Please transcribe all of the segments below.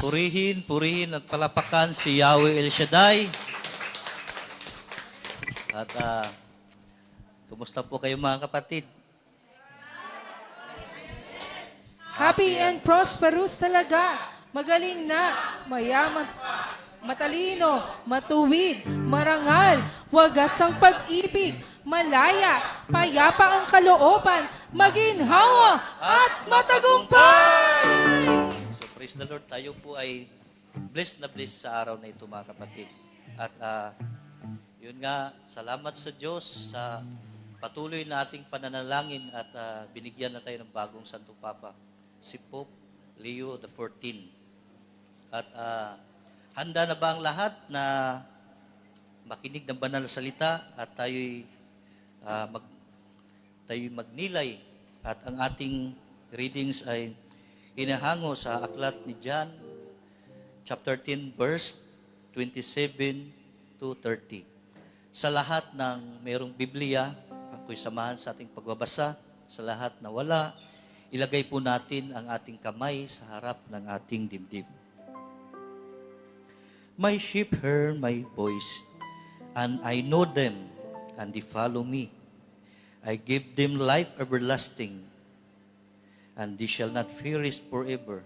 Purihin at palapakan si Yahweh El Shaddai. At kumusta po kayo mga kapatid? Happy and prosperous talaga. Magaling na, mayaman, matalino, matuwid, marangal, wagas ang pag-ibig, malaya, payapa ang kalooban, maginhawa at matagumpay! So praise the Lord, tayo po ay blessed na blessed sa araw na ito mga kapatid. At yun nga, salamat sa Diyos sa patuloy na ating pananalangin at binigyan na tayo ng bagong Santo Papa, si Pope Leo XIV. At handa na ba ang lahat na makinig ng banal na salita at tayo'y magnilay? At ang ating readings ay inahango sa aklat ni John, chapter 10, verse 27 to 30. Sa lahat ng mayroong Biblia, ako'y samahan sa ating pagbabasa. Sa lahat na wala, ilagay po natin ang ating kamay sa harap ng ating dibdib. My sheep hear my voice, and I know them, and they follow me. I give them life everlasting, and they shall not perish forever,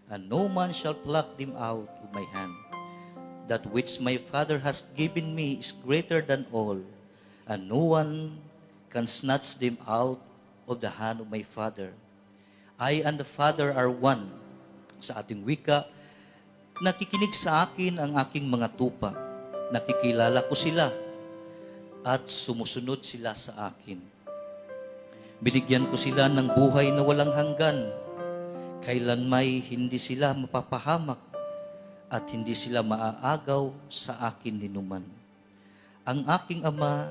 and no man shall pluck them out of my hand. That which my Father has given me is greater than all, and no one can snatch them out of the hand of my Father. I and the Father are one. Sa ating wika, nakikinig sa akin ang aking mga tupa. Nakikilala ko sila at sumusunod sila sa akin. Binigyan ko sila ng buhay na walang hanggan. Kailan may hindi sila mapapahamak at hindi sila maaagaw sa akin ninuman. Ang aking Ama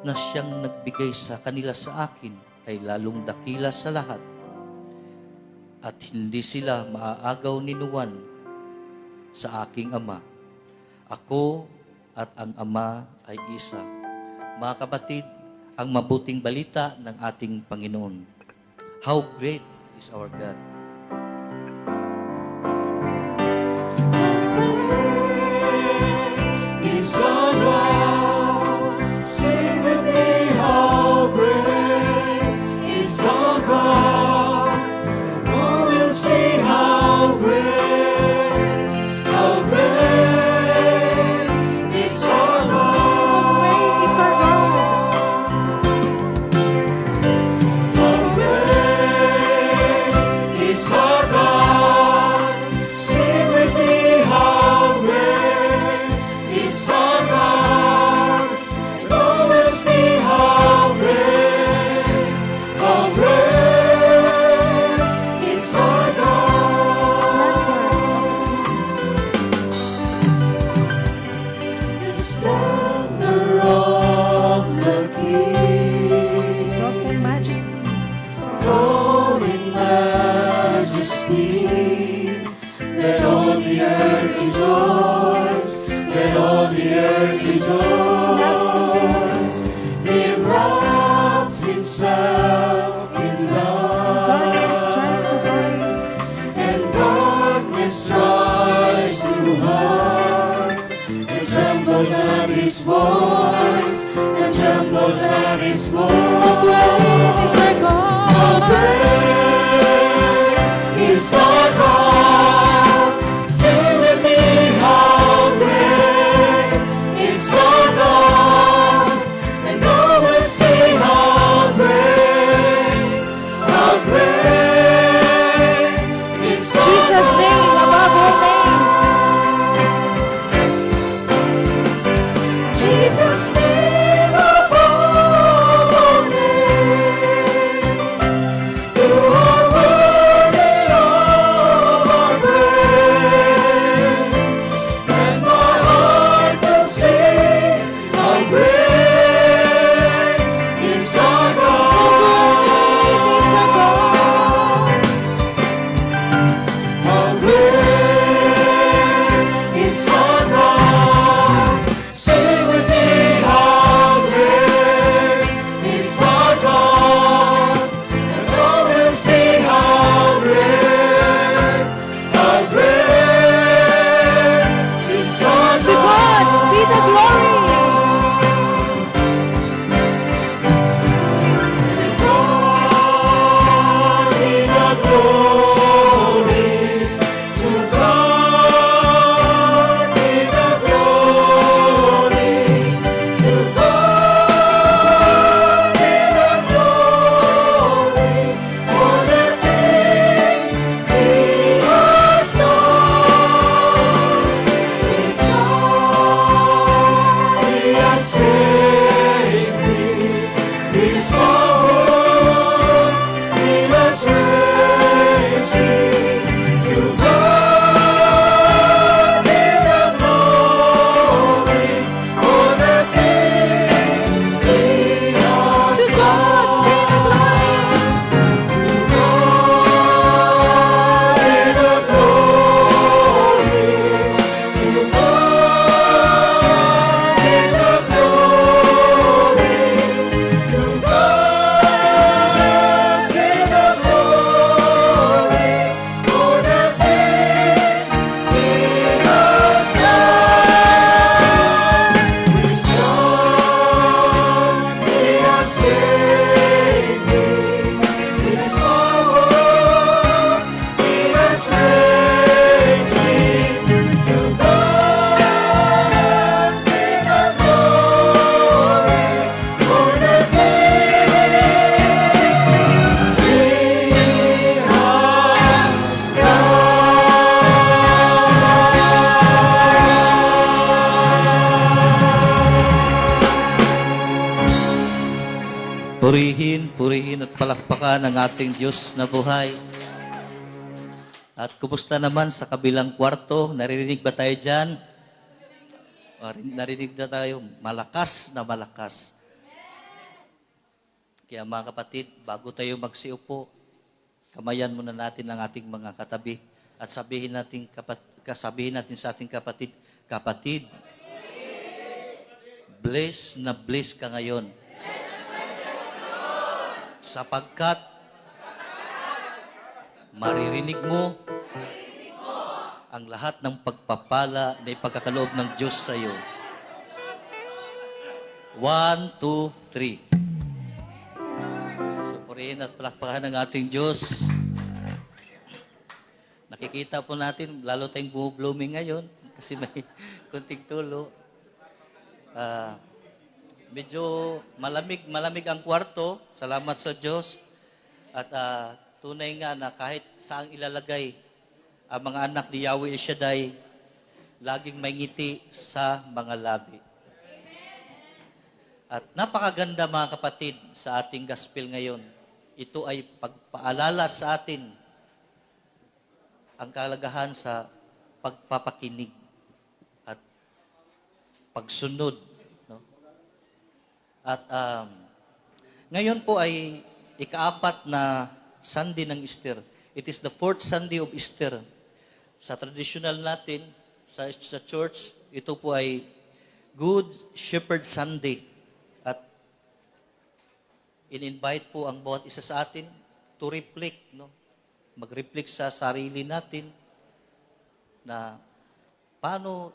na siyang nagbigay sa kanila sa akin ay lalong dakila sa lahat at hindi sila maaagaw ninuman sa aking Ama. Ako at ang Ama ay isa. Mga kapatid, ang mabuting balita ng ating Panginoon. How great is our God! Is our God. Sing with me, how great is our God. Oh, we'll sing how great is our God. Great is our God! How great is our God. Sing with me, how great is our God. And oh, we'll sing how great is our God. The splendor of the King, Wealth and majesty, clothed in majesty. Let all the earth rejoice. Let all the earth rejoice. He wraps himself in love, darkness tries to hide, and darkness tries to hide, and trembles at his voice, and trembles at his voice. great is our God! How great is our God. Sing with me, how great is our God. And all will sing how great is our Jesus' name above all names. Jesus' name above all Purihin at palakpakan ang ating Diyos na buhay. At kumusta naman sa kabilang kwarto? Naririnig ba tayo dyan? Narinig na tayo, malakas na malakas. Kaya mga kapatid, bago tayo magsiupo, kamayan muna natin ang ating mga katabi at sabihin natin sa ating kapatid, kapatid, bless na bless ka ngayon. Sapagkat maririnig mo ang lahat ng pagpapala na ipagkakaloob ng Diyos sa iyo. 1, 2, 3. So, purihin at palakpakan ng ating Diyos. Nakikita po natin, lalo tayong blooming ngayon kasi may kunting tulo. Medyo malamig ang kwarto. Salamat sa Diyos. At tunay nga na kahit saang ilalagay ang mga anak ni Yahweh El Shaddai, laging may ngiti sa mga labi. At napakaganda mga kapatid sa ating gospel ngayon. Ito ay pagpaalala sa atin ang kalagahan sa pagpapakinig at pagsunod. No? At ngayon po ay ika-4 na Sunday ng Easter. It is the 4th Sunday of Easter. Sa traditional natin, sa church, ito po ay Good Shepherd Sunday. At in-invite po ang bawat isa sa atin to reflect, no? Mag-reflect sa sarili natin na paano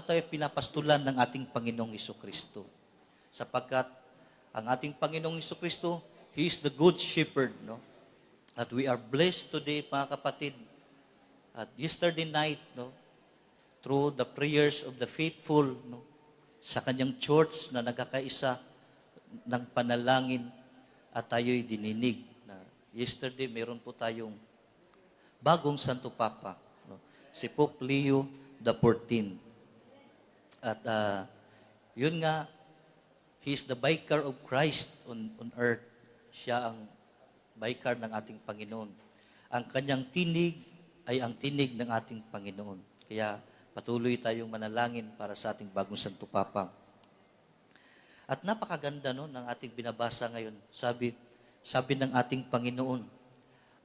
tayo pinapastulan ng ating Panginoong Hesukristo. Sapagkat ang ating Panginoong Hesukristo, He is the Good Shepherd, no? At we are blessed today, mga kapatid. At yesterday night, no, through the prayers of the faithful, no, sa kanyang church na nagkakaisa ng panalangin at tayo'y dininig. Yesterday, meron po tayong bagong Santo Papa, no? Si Pope Leo XIV. At yun nga, he is the vicar of Christ on earth. Siya ang vicar ng ating Panginoon. Ang kanyang tinig ay ang tinig ng ating Panginoon. Kaya patuloy tayong manalangin para sa ating bagong Santo Papa. At napakaganda no, ng ating binabasa ngayon. Sabi ng ating Panginoon,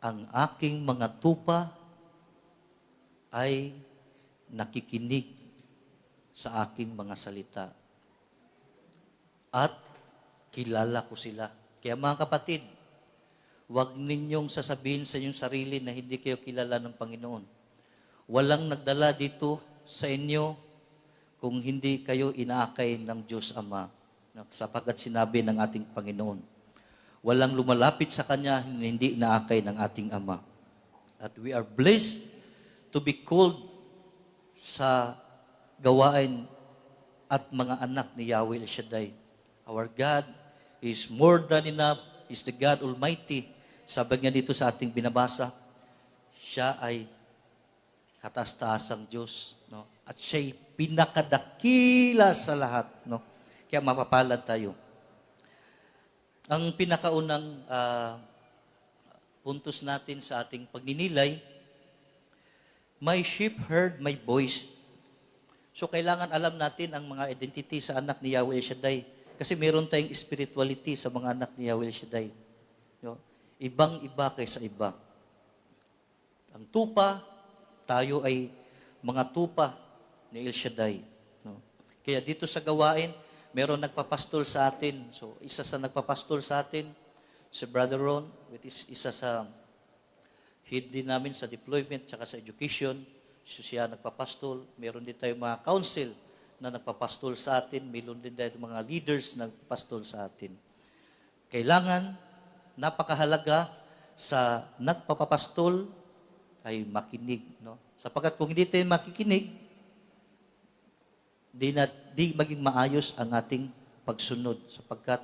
ang aking mga tupa ay nakikinig sa aking mga salita. At kilala ko sila. Kaya mga kapatid, huwag ninyong sasabihin sa inyong sarili na hindi kayo kilala ng Panginoon. Walang nagdala dito sa inyo kung hindi kayo inaakay ng Diyos Ama. Sapagkat sinabi ng ating Panginoon, walang lumalapit sa Kanya na hindi inaakay ng ating Ama. At we are blessed to be called sa gawain at mga anak ni Yahweh El Shaddai. Our God is more than enough. Is the God Almighty. Sabi niya dito sa ating binabasa, siya ay kataas-taasang Diyos. No? At siya'y pinakadakila sa lahat. No? Kaya mapapalad tayo. Ang pinakaunang puntos natin sa ating pagninilay, my sheep heard my voice. So kailangan alam natin ang mga identity sa anak ni Yahweh El Shaddai. Kasi meron tayong spirituality sa mga anak ni Yahweh El Shaddai. No? Ibang-iba kaysa iba. Ang tupa, tayo ay mga tupa ni El Shaddai. No? Kaya dito sa gawain, meron nagpapastol sa atin. So, isa sa nagpapastol sa atin, si Brother Ron, which is isa sa head din namin sa deployment tsaka sa education. So, siya nagpapastol. Meron din tayong mga council na nagpapastol sa atin. Meron din tayong mga leaders na nagpapastol sa atin. Kailangan, napakahalaga sa nagpapapastol ay makinig. No? Sapagkat kung hindi tayo makikinig, di maging maayos ang ating pagsunod sapagkat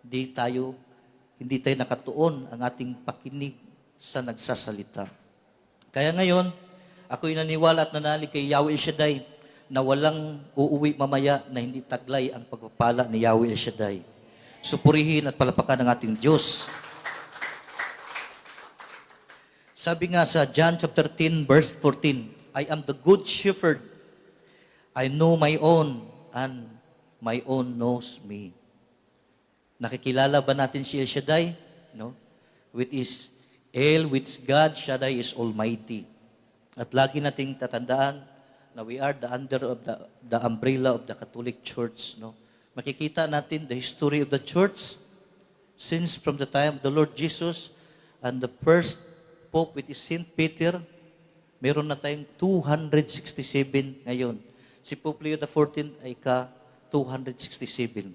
hindi tayo nakatuon ang ating pakinig sa nagsasalita. Kaya ngayon, ako'y naniwala at nanalig kay Yahweh El Shaddai na walang uuwi mamaya na hindi taglay ang pagpapala ni Yahweh El Shaddai. Supurihin at palapakan ng ating Diyos. Sabi nga sa John chapter 10 verse 14, I am the good shepherd. I know my own and my own knows me. Nakikilala ba natin si El Shaddai? No? Which is God Shaddai is Almighty. At lagi nating tatandaan na we are the under of the umbrella of the Catholic Church. No? Makikita natin the history of the church since from the time of the Lord Jesus and the first Pope, which is Saint Peter. Meron na tayong 267 ngayon. Si Pope Leo XIV ay ka-267.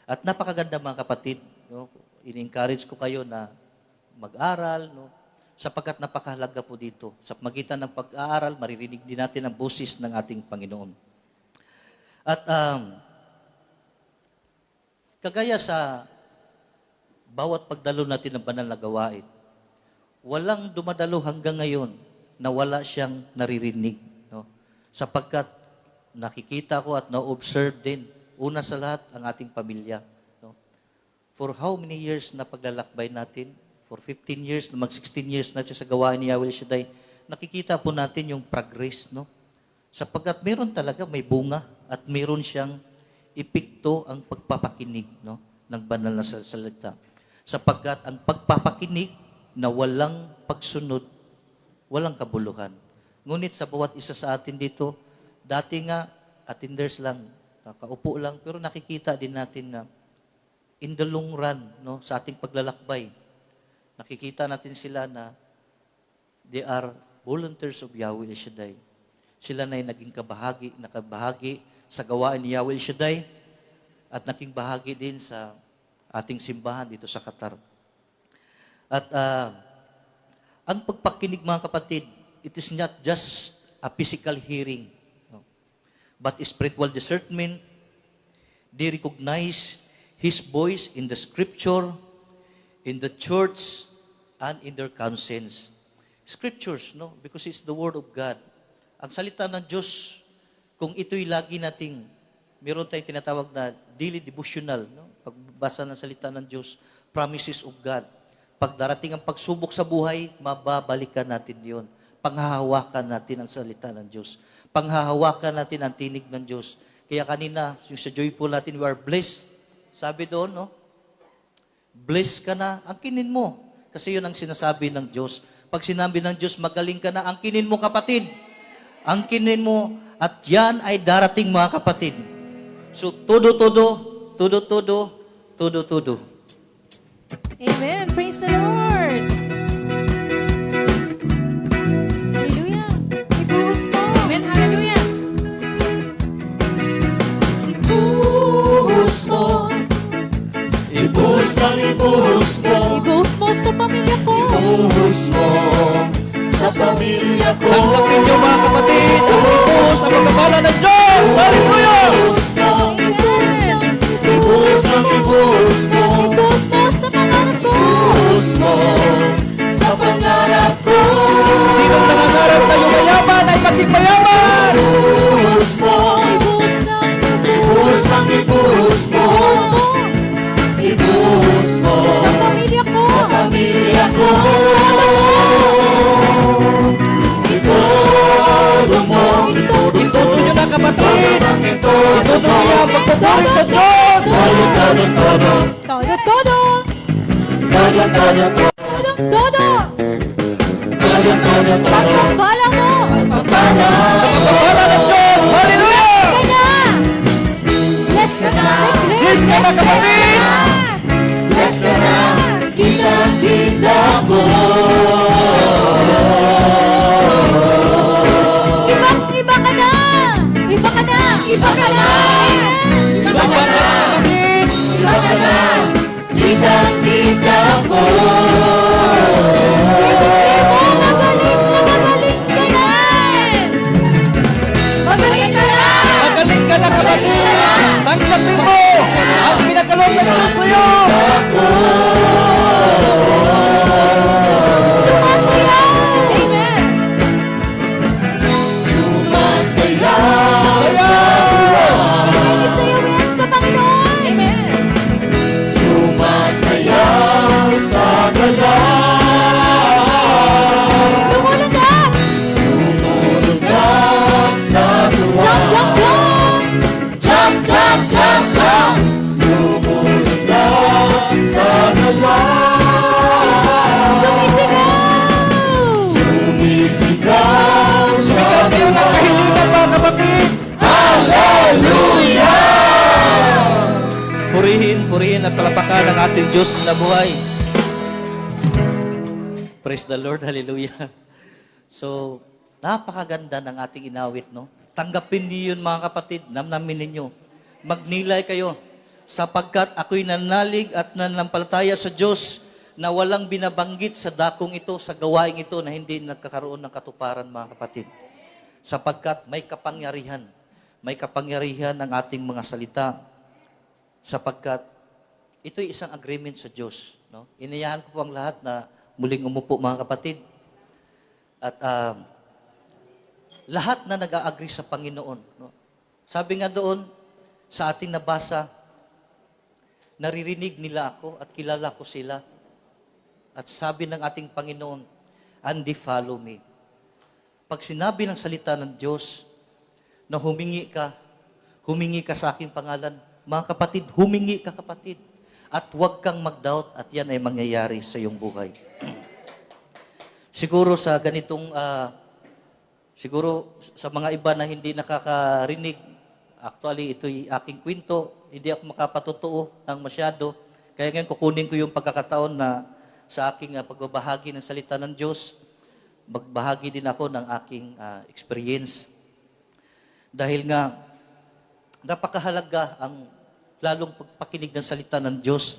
At napakaganda mga kapatid, no? In-encourage ko kayo na mag-aral, no? Sapagkat napakahalaga po dito. Sa magitan ng pag-aaral, maririnig din natin ang boses ng ating Panginoon. At kagaya sa bawat pagdalo natin ng banal na gawain, walang dumadalo hanggang ngayon na wala siyang naririnig. No? Sapagkat nakikita ko at na-observe din, una sa lahat, ang ating pamilya. No? For how many years na paglalakbay natin? For 15 years, na mag-16 years na siya sa gawain ni Yahweh Shaddai, nakikita po natin yung progress. No? Sapagkat meron talaga, may bunga at meron siyang epekto ang pagpapakinig, no? ng banal na salita. Sapagkat ang pagpapakinig na walang pagsunod, walang kabuluhan. Ngunit sa bawat isa sa atin dito, dati nga, attenders lang, nakaupo lang, pero nakikita din natin na in the long run, no, sa ating paglalakbay, nakikita natin sila na they are volunteers of Yahweh El Shaddai. Sila na ay naging nakabahagi sa gawain ni Yahweh El Shaddai at naging bahagi din sa ating simbahan dito sa Qatar. At ang pagpakinig mga kapatid, it is not just a physical hearing, no? But spiritual discernment. They recognize His voice in the Scripture, in the church, and in their conscience. Scriptures, no? Because it's the Word of God. Ang salita ng Diyos, kung ito'y lagi nating, meron tayong tinatawag na daily devotional, no? Pagbasa ng salita ng Diyos, promises of God. Pag darating ang pagsubok sa buhay, mababalikan natin yon. Panghahawakan natin ang salita ng Diyos. Panghahawakan natin ang tinig ng Diyos. Kaya kanina, yung sa joyful natin, we are blessed. Sabi doon, no? Blessed ka na, angkinin mo. Kasi yun ang sinasabi ng Diyos. Pag sinabi ng Diyos, magaling ka na, angkinin mo kapatid. Angkinin mo, at yan ay darating mga kapatid. So, todo-todo. Amen. Praise the Lord. Hallelujah. Ibuhos mo. Amen. Hallelujah. Ibuhos mo, ibuhos ng ibuhos mo, Ibuhos mo sa pamilya ko. ibuhos mo sa pamilya ko. Tanggapin niyo mga kapatid, ang ibuhos ang pagkakala ng Diyos. Hallelujah! Ibuhos mo, Amen. ibuhos ng ibuhos mo, Ibuhos mo sa pangarap ko. ibuhos mo sa pangarap ko. Sinong nangangarap na yumayaman ay maging mayaman? Ibuhos mo, Ibuhos na. ibuhos ng ibuhos mo, Ibuhos mo ibuhos mo sa pamilya ko. sa pamilya ko. Itodo mo, Ituto niyo na kapatid. itodo Ituto mo, niyo ang pagpapuri sa Diyos. todo. Todo. Todo. Pagpapala mo. Pagpapala. Pagpapala ng Diyos. Hallelujah! Bless ka na. Bless ka na kapatid. Bless ka na, kita mo. Iba ka na. Iba ka na. Iba ka na. Iba ka na, Kapatid. iba ka na, kita mo. Magaling ka na. Magaling ka na kapatid. Tanggapin mo ang pinagkaloob ng Diyos sa iyo. Sumasayaw. Amen. Sumasayaw. Sayaw. Isayaw yan sa Panginoon. Amen. at palapakan ang ating Diyos na buhay. Praise the Lord, hallelujah. So, napakaganda ng ating inawit, no? Tanggapin niyo yun, mga kapatid, namnamin ninyo. Magnilay kayo, sapagkat ako'y nanalig at nanampalataya sa Diyos na walang binabanggit sa dakong ito, sa gawaing ito na hindi nagkakaroon ng katuparan, mga kapatid. Sapagkat may kapangyarihan ang ating mga salita, sapagkat ito'y isang agreement sa Diyos. No? Inayahan ko po ang lahat na muling umupo, mga kapatid. At lahat na nag-a-agree sa Panginoon. No? Sabi nga doon, sa ating nabasa, naririnig nila ako at kilala ko sila. At sabi ng ating Panginoon, and they follow me. Pag sinabi ng salita ng Diyos na humingi ka sa aking pangalan, mga kapatid, humingi ka, kapatid. At huwag kang mag-doubt at yan ay mangyayari sa iyong buhay. Siguro sa ganitong, siguro sa mga iba na hindi nakakarinig, actually ito'y aking kwento, hindi ako makapatotoo ng masyado. Kaya ngayon kukunin ko yung pagkakataon na sa aking pagbabahagi ng salita ng Diyos, magbahagi din ako ng aking experience. Dahil nga, napakahalaga ang lalong pagpakinig ng salita ng Diyos.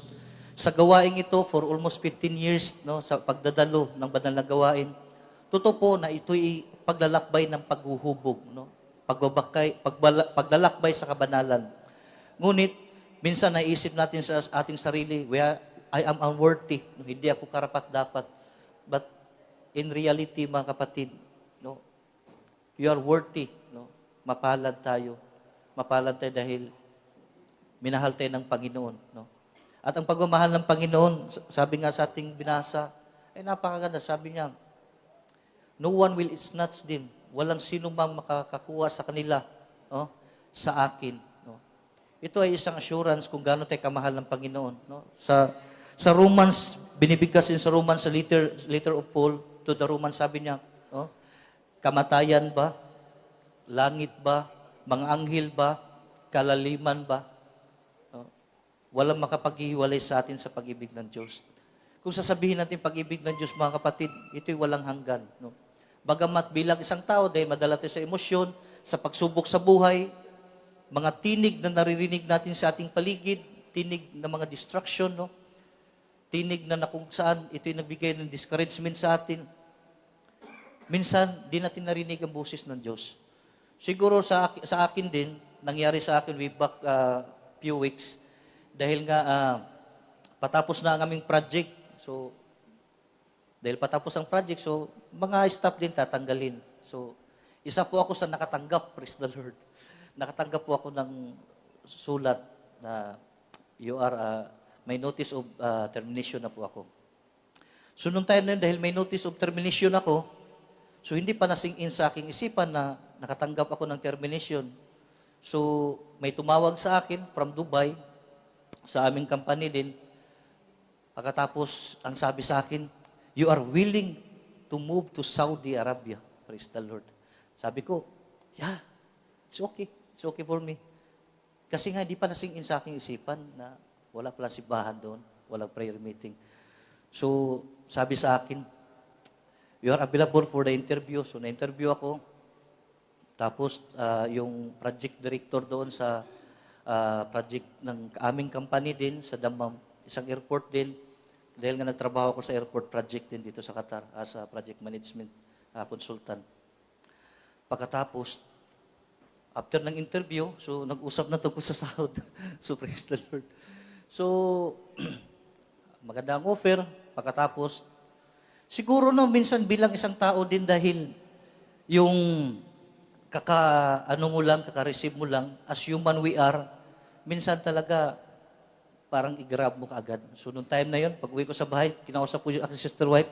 Sa gawaing ito, for almost 15 years, no, sa pagdadalo ng banal na gawain, totoo po na ito'y paglalakbay ng paghuhubog, no? Paglalakbay sa kabanalan. Ngunit, minsan naisip natin sa ating sarili, I am unworthy, no? Hindi ako karapat-dapat. But in reality, mga kapatid, no, you are worthy. No? Mapalad tayo. Mapalad tayo dahil minahal tayo ng Panginoon. No? At ang pagmamahal ng Panginoon, sabi nga sa ating binasa, ay napakaganda. Sabi niya, no one will snatch them. Walang sino mang makakakuha sa kanila, no? Sa akin. No? Ito ay isang assurance kung gaano tayo kamahal ng Panginoon. No? Sa Romans, binibigkas din sa Romans, sa letter of Paul, to the Romans, sabi niya, no? Kamatayan ba? Langit ba? Mga anghel ba? Kalaliman ba? No? Walang makapaghiwalay sa atin sa pag-ibig ng Diyos. Kung sasabihin natin pag-ibig ng Diyos, mga kapatid, ito'y walang hanggan. No? Bagamat bilang isang tao, dahil madala tayo sa emosyon, sa pagsubok sa buhay, mga tinig na naririnig natin sa ating paligid, tinig na mga distraction, no? Tinig na kung saan ito'y nagbigay ng discouragement sa atin. Minsan, di natin narinig ang boses ng Diyos. Siguro sa akin din, nangyari sa akin way back few weeks, dahil nga patapos na ang aming project. So, dahil patapos ang project, so mga staff din tatanggalin. So, isa po ako sa nakatanggap, praise the Lord. Nakatanggap po ako ng sulat na may notice of termination na po ako. So, nung time na yun, dahil may notice of termination ako, so hindi pa nasing-in sa aking isipan na nakatanggap ako ng termination. So, may tumawag sa akin from Dubai, sa aming company din. Pagkatapos, ang sabi sa akin, you are willing to move to Saudi Arabia. Praise the Lord. Sabi ko, yeah, it's okay. It's okay for me. Kasi nga, di pa nasing-in sa aking isipan na wala pala simbahan doon, walang prayer meeting. So, sabi sa akin, you are available for the interview. So, na-interview ako. Tapos, yung project director doon sa project ng aming company din, sa Dammam, isang airport din. Dahil nga nagtrabaho ako sa airport project din dito sa Qatar as a project management consultant. Pagkatapos, after ng interview, so nag-usap na tungkol sa sahod. So, praise the Lord. So, maganda ang offer. Pagkatapos, siguro no, minsan bilang isang tao din dahil yung kaka-receive mo lang, as human we are, minsan talaga parang i-grab mo kaagad. So, nung time na yon, pag-uwi ko sa bahay, kinausap ko yung aking sister wife,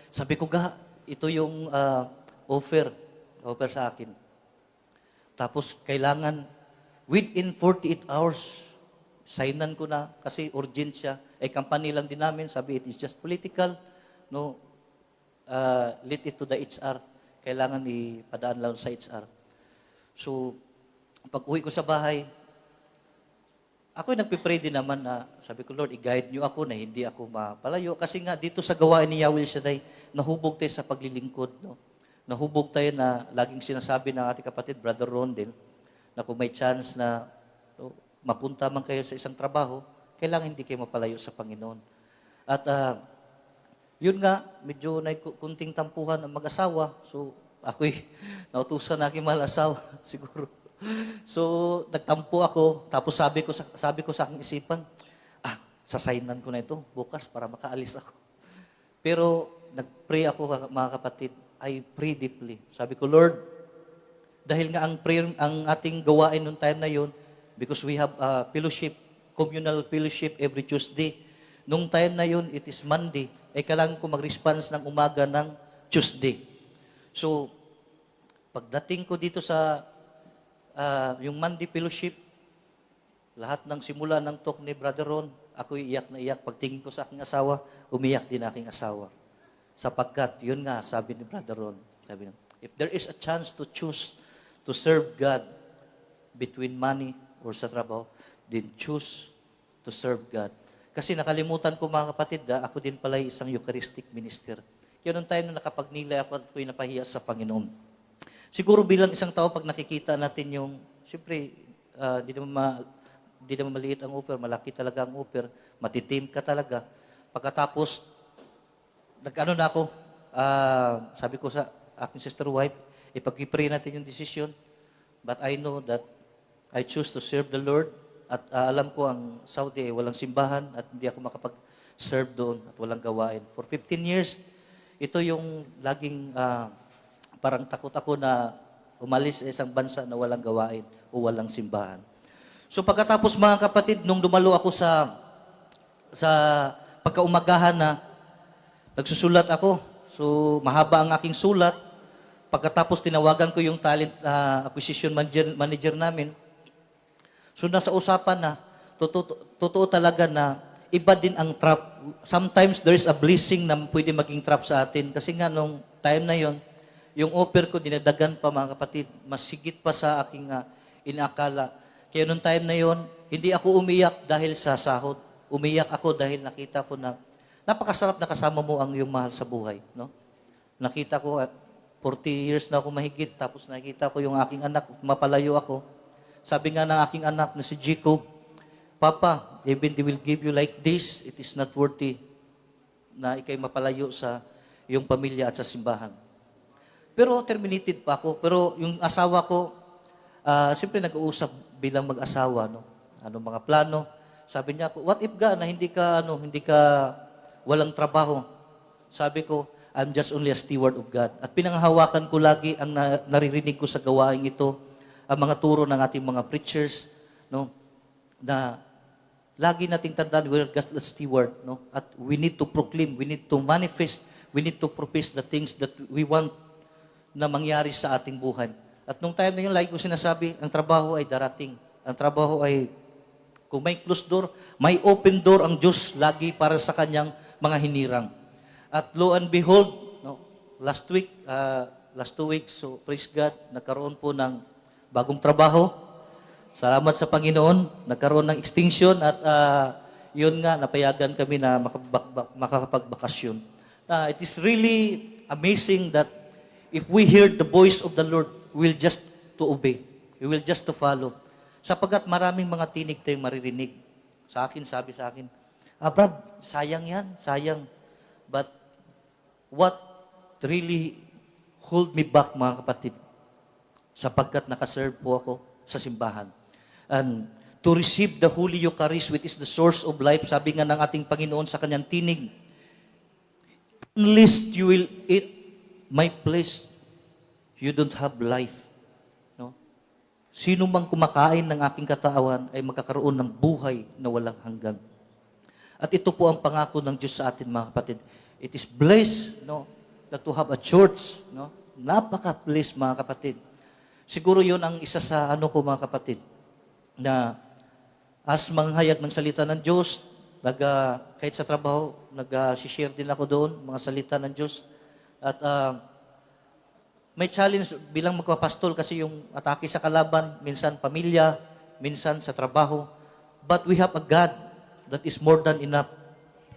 sabi ko, ito yung offer sa akin. Tapos, kailangan, within 48 hours, signan ko na, kasi urgent siya. Company lang din namin, sabi, it is just political, no, let it to the HR. Kailangan ipadaan lang sa HR. So, pag-uwi ko sa bahay, Ako'y nagpipray din naman na, sabi ko, Lord, i-guide niyo ako na hindi ako mapalayo. Kasi nga, dito sa gawain ni Yahweh Shaddai, nahubog tayo sa paglilingkod. No? Nahubog tayo na laging sinasabi ng ating kapatid, Brother Rondel, na kung may chance na mapunta man kayo sa isang trabaho, kailangan hindi kayo mapalayo sa Panginoon. At yun nga, medyo kunting tampuhan ang mag-asawa. So, ako'y nautusan na aking mahal asawa, siguro. So, nagtampo ako, tapos sabi ko sa aking isipan, sasaynan ko na ito bukas para makaalis ako. Pero, nag-pray ako, mga kapatid, I pray deeply. Sabi ko, Lord, dahil nga ang ating gawain noong time na yun, because we have fellowship, communal fellowship every Tuesday. Nung time na yun, it is Monday, ay kailangan ko mag-response ng umaga ng Tuesday. So, pagdating ko dito sa yung Monday fellowship, lahat ng simula ng talk ni Brother Ron, ako iyak na iyak. Pagtingin ko sa aking asawa, umiyak din aking asawa. Sapagkat, yun nga, sabi ni Brother Ron, sabi niya, if there is a chance to choose to serve God between money or sa trabaho, then choose to serve God. Kasi nakalimutan ko, mga kapatid, ako din pala isang Eucharistic minister. Kaya noong time na nakapagnilay ako at ako'y napahiya sa Panginoon. Siguro bilang isang tao, pag nakikita natin yung, siyempre, di naman maliit ang offer, malaki talaga ang offer, matitim ka talaga. Pagkatapos, nag-ano na ako, sabi ko sa aking sister wife, ipag-pray natin yung decision, but I know that I choose to serve the Lord, at alam ko ang Saudi ay walang simbahan, at hindi ako makapag-serve doon, at walang gawain. For 15 years, ito yung laging parang takot ako na umalis sa isang bansa na walang gawain o walang simbahan. So pagkatapos, mga kapatid, nung dumalo ako sa pagkaumagahan na nagsusulat ako. So mahaba ang aking sulat. Pagkatapos tinawagan ko yung talent acquisition manager namin. So nasa usapan na, totoo talaga na iba din ang trap. Sometimes there is a blessing na pwede maging trap sa atin. Kasi nga nung time na yon, yung offer ko, dinadagan pa, mga kapatid, mas higit pa sa aking inakala. Kaya nung time na yon, hindi ako umiyak dahil sa sahod. Umiyak ako dahil nakita ko na napakasarap na kasama mo ang iyong mahal sa buhay. No? Nakita ko, 40 years na ako mahigit, tapos nakita ko yung aking anak, mapalayo ako. Sabi nga ng aking anak na si Jacob, Papa, even they will give you like this, it is not worthy na ikay mapalayo sa iyong pamilya at sa simbahan. Pero terminated pa ako. Pero yung asawa ko, siyempre nag-uusap bilang mag-asawa, no? Anong mga plano? Sabi niya, what if na hindi ka walang trabaho? Sabi ko, I'm just only a steward of God. At pinanghahawakan ko lagi ang naririnig ko sa gawaing ito, ang mga turo ng ating mga preachers, no? Na lagi nating tandaan, we're just a steward, no? At we need to proclaim, we need to manifest, we need to profess the things that we want na mangyari sa ating buhay. At nung time na yun, like ko sinasabi, ang trabaho ay darating. Ang trabaho ay, kung may closed door, may open door ang Diyos lagi para sa kanyang mga hinirang. At lo and behold, no, last 2 weeks, so praise God, nagkaroon po ng bagong trabaho. Salamat sa Panginoon, nagkaroon ng extinction at yun nga, napayagan kami na makakapagbakasyon. It is really amazing that if we hear the voice of the Lord, we'll just to obey. We will just to follow. Sapagkat maraming mga tinig tayong maririnig. Sabi sa akin, Brad, sayang yan, sayang. But what really hold me back, mga kapatid? Sapagkat nakaserve po ako sa simbahan. And to receive the Holy Eucharist, which is the source of life, sabi nga ng ating Panginoon sa kanyang tinig, unless you will eat my flesh, you don't have life. No? Sino mang kumakain ng aking katawan ay magkakaroon ng buhay na walang hanggan. At ito po ang pangako ng Diyos sa atin, mga kapatid. It is blessed, no, that to have a church. No? Napaka-blessed, mga kapatid. Siguro yun ang isa sa mga kapatid, na as manghayag ng salita ng Diyos, kahit sa trabaho, nag-share din ako doon, mga salita ng Diyos. At may challenge bilang magpapastol kasi yung atake sa kalaban, minsan pamilya, minsan sa trabaho. But we have a God that is more than enough.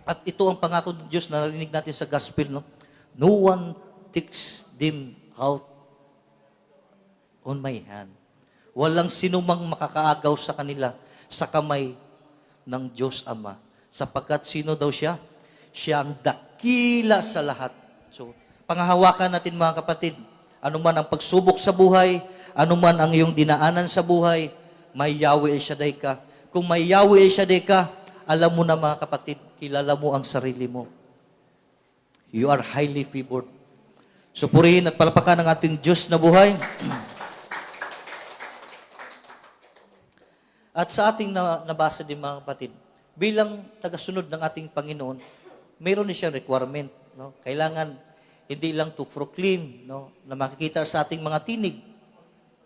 At ito ang pangako ng Diyos na narinig natin sa gospel, no? No one takes them out on my hand. Walang sinumang makakaagaw sa kanila sa kamay ng Diyos Ama. Sapagkat sino daw siya? Siya ang dakila sa lahat. So, panghahawakan natin mga kapatid, anuman ang pagsubok sa buhay, anuman ang iyong dinaanan sa buhay, may Yahweh El Shaddai ka. Kung may Yahweh El Shaddai ka, alam mo na mga kapatid, kilala mo ang sarili mo. You are highly favored. So purihin at palapakan ng ating Diyos na buhay. At sa ating nabasa din mga kapatid, bilang tagasunod ng ating Panginoon, mayroon din siyang requirement. No? Kailangan hindi lang to proclaim, no? Na makikita sa ating mga tinig.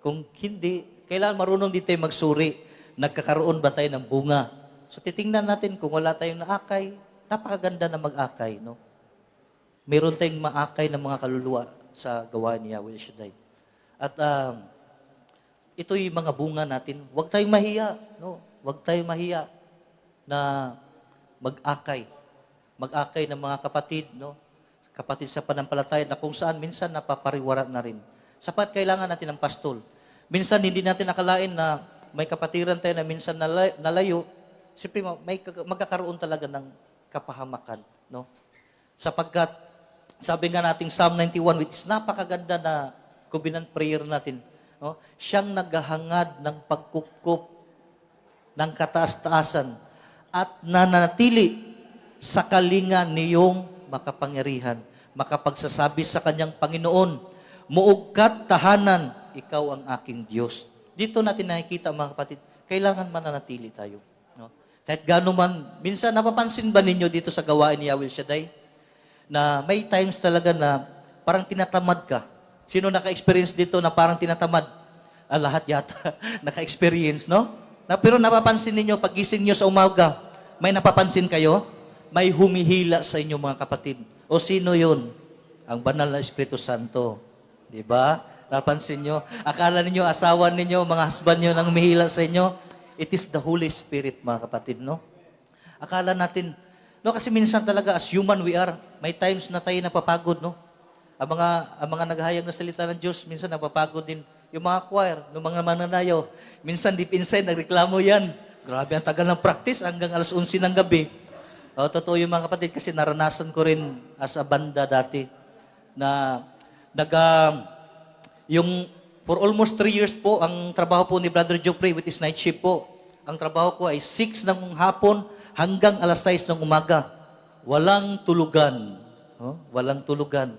Kung hindi, kailangan marunong din tayo magsuri. Nagkakaroon ba tayo ng bunga? So titingnan natin kung wala tayong naakay, napakaganda na mag-akay. No? Mayroon tayong maakay ng mga kaluluwa sa gawain ni Yahweh El Shaddai. At ito'y mga bunga natin. Huwag tayong mahiya. No? Huwag tayong mahiya na mag-akay. Mag-akay ng mga kapatid, no? Kapatid sa panampalataya na kung saan minsan napapariwara na rin. Sapat kailangan natin ng pastol. Minsan hindi natin nakalain na may kapatiran tayo na minsan nalayo. Siyempre magkakaroon talaga ng kapahamakan. No? Sapagkat sabi nga nating Psalm 91, which is napakaganda na covenant prayer natin. No? Siyang naghahangad ng pagkukup ng kataas-taasan at nananatili sa kalinga niyong makapangyarihan. Makapagsasabi sa kanyang Panginoon, muugkat tahanan, ikaw ang aking Diyos. Dito natin nakikita mga kapatid, kailangan mananatili tayo. No? Kahit gano'n man, minsan napapansin ba ninyo dito sa gawain ni Yahweh El Shaddai, na may times talaga na parang tinatamad ka. Sino naka-experience dito na parang tinatamad? Lahat yata naka-experience, no? Pero napapansin ninyo, pagising nyo sa umaga, may napapansin kayo? May humihila sa inyo mga kapatid. O sino yun? Ang banal na Espiritu Santo. Di ba? Napansin nyo? Akala ninyo, asawa ninyo, mga husband nyo nang humihila sa inyo? It is the Holy Spirit, mga kapatid, no? Akala natin, no, kasi minsan talaga as human we are, may times na tayo napapagod, no? Ang mga naghahayag na salita ng Diyos, minsan napapagod din. Yung mga choir, yung mga mananayaw, minsan deep inside, nagreklamo yan. Grabe ang tagal ng practice hanggang alas 11 ng gabi. Totoo yung mga kapatid, kasi naranasan ko rin as a banda dati na yung for almost 3 years po, ang trabaho po ni Brother Jopre, which is night shift po. Ang trabaho ko ay 6 ng hapon hanggang alas 6 ng umaga. Walang tulugan. Walang tulugan.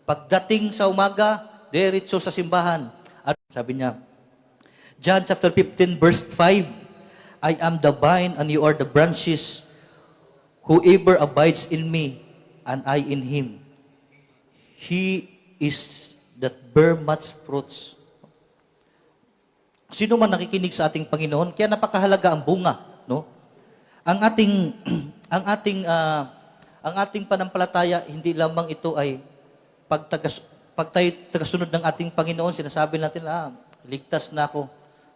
Pagdating sa umaga, diretso sa simbahan. At sabi niya, John chapter 15 verse 5, I am the vine and you are the branches. Whoever abides in me and I in him, he is that bear much fruits. Sino man nakikinig sa ating Panginoon, kaya napakahalaga ang bunga, no? Ang ating panampalataya, hindi lamang ito ay pag tayo tagasunod ng ating Panginoon, sinasabi natin, ligtas na ako.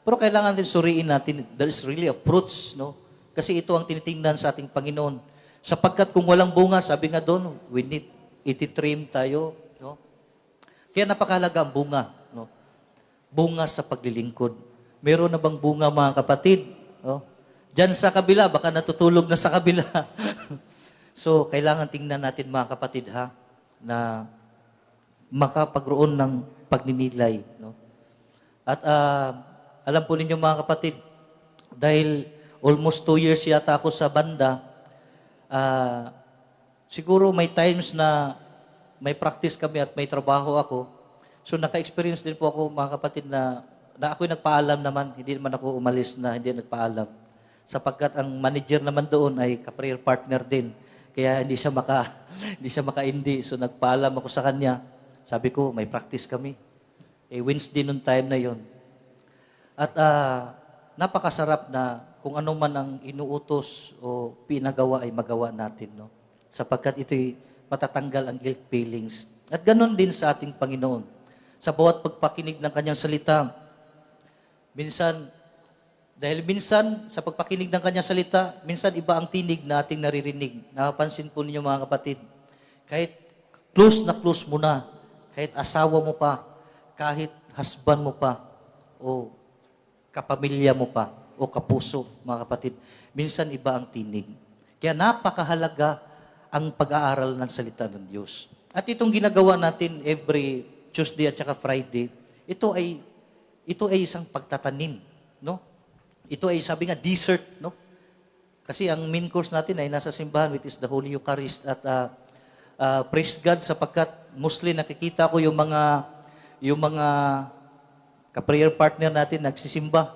Pero kailangan din suriin natin, there is really a fruits, no? Kasi ito ang tinitingnan sa ating Panginoon. Sapagkat kung walang bunga, sabi nga doon, we need iti-trim tayo, no? Kaya napakahalaga ang bunga, no? Bunga sa paglilingkod. Meron na bang bunga, mga kapatid? No? Diyan sa kabila, baka natutulog na sa kabila. So, kailangan tingnan natin, mga kapatid, na makapagroon ng pagninilay. No? At alam po ninyo, mga kapatid, dahil almost 2 years yata ako sa banda, siguro may times na may practice kami at may trabaho ako. So naka-experience din po ako, mga kapatid, na ako'y nagpaalam naman, hindi naman ako umalis na hindi nagpaalam. Sapagkat ang manager naman doon ay ka-prayer partner din. Kaya hindi siya maka-hindi. So nagpaalam ako sa kanya. Sabi ko, may practice kami. Wednesday noong time na yon. At napakasarap na kung ano man ang inuutos o pinagawa ay magawa natin, no? Sapagkat ito'y matatanggal ang guilt feelings. At ganon din sa ating Panginoon. Sa bawat pagpakinig ng kanyang salita, minsan Dahil minsan, sa pagpakinig ng kanyang salita, minsan iba ang tinig na ating naririnig. Napapansin po ninyo mga kapatid, kahit close mo na, kahit asawa mo pa, kahit husband mo pa, o kapamilya mo pa, o kapuso, mga kapatid, minsan iba ang tinig. Kaya napakahalaga ang pag-aaral ng salita ng Diyos. At itong ginagawa natin every Tuesday at saka Friday, ito ay isang pagtatanim, no? Ito ay sabi nga dessert, no? Kasi ang main course natin ay nasa simbahan, which is the Holy Eucharist, at praise God sapagkat mostly nakikita ko yung mga ka-prayer partner natin nagsisimba,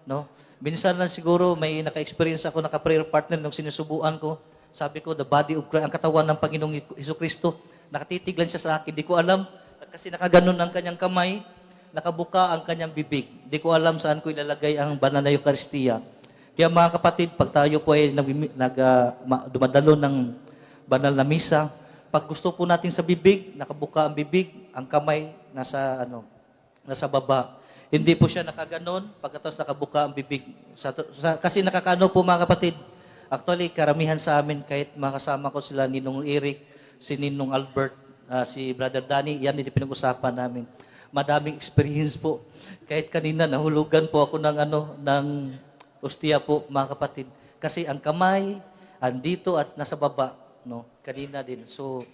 no? Minsan lang siguro may naka-experience ako naka-prayer partner nung sinusubuan ko. Sabi ko, the body of Christ, ang katawan ng Panginoong Hesukristo, nakatitig lang siya sa akin. Di ko alam, kasi nakaganon ang kanyang kamay, nakabuka ang kanyang bibig. Di ko alam saan ko ilalagay ang banal na Eucharistia. Kaya mga kapatid, pag tayo po ay dumadalo ng banal na misa, pag gusto po natin sa bibig, nakabuka ang bibig, ang kamay nasa baba. Hindi po siya nakaganon, pagkatapos nakabuka ang bibig. Kasi nakakano po mga kapatid, actually, karamihan sa amin, kahit makasama ko sila, Ninong Eric, si Ninong Albert, si Brother Danny, yan hindi pinag-usapan namin. Madaming experience po. Kahit kanina, nahulugan po ako ng ostia po, mga kapatid. Kasi ang kamay, andito at nasa baba, no? Kanina din. So,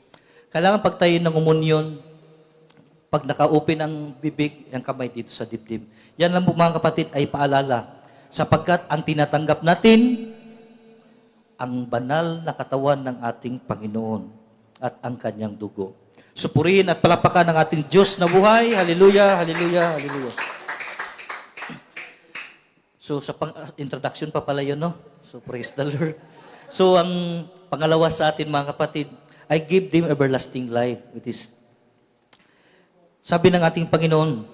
kailangan pag tayo ng umunyon, pag naka-open ang bibig, ang kamay dito sa dibdib. Yan lang po mga kapatid ay paalala. Sapagkat ang tinatanggap natin, ang banal na katawan ng ating Panginoon at ang kanyang dugo. Supurihin at palapakan ng ating Diyos na buhay. Hallelujah, hallelujah, hallelujah. So, sa introduction pa pala yun, no? So, praise the Lord. So, ang pangalawa sa atin, mga kapatid, I give them everlasting life. It is, sabi ng ating Panginoon,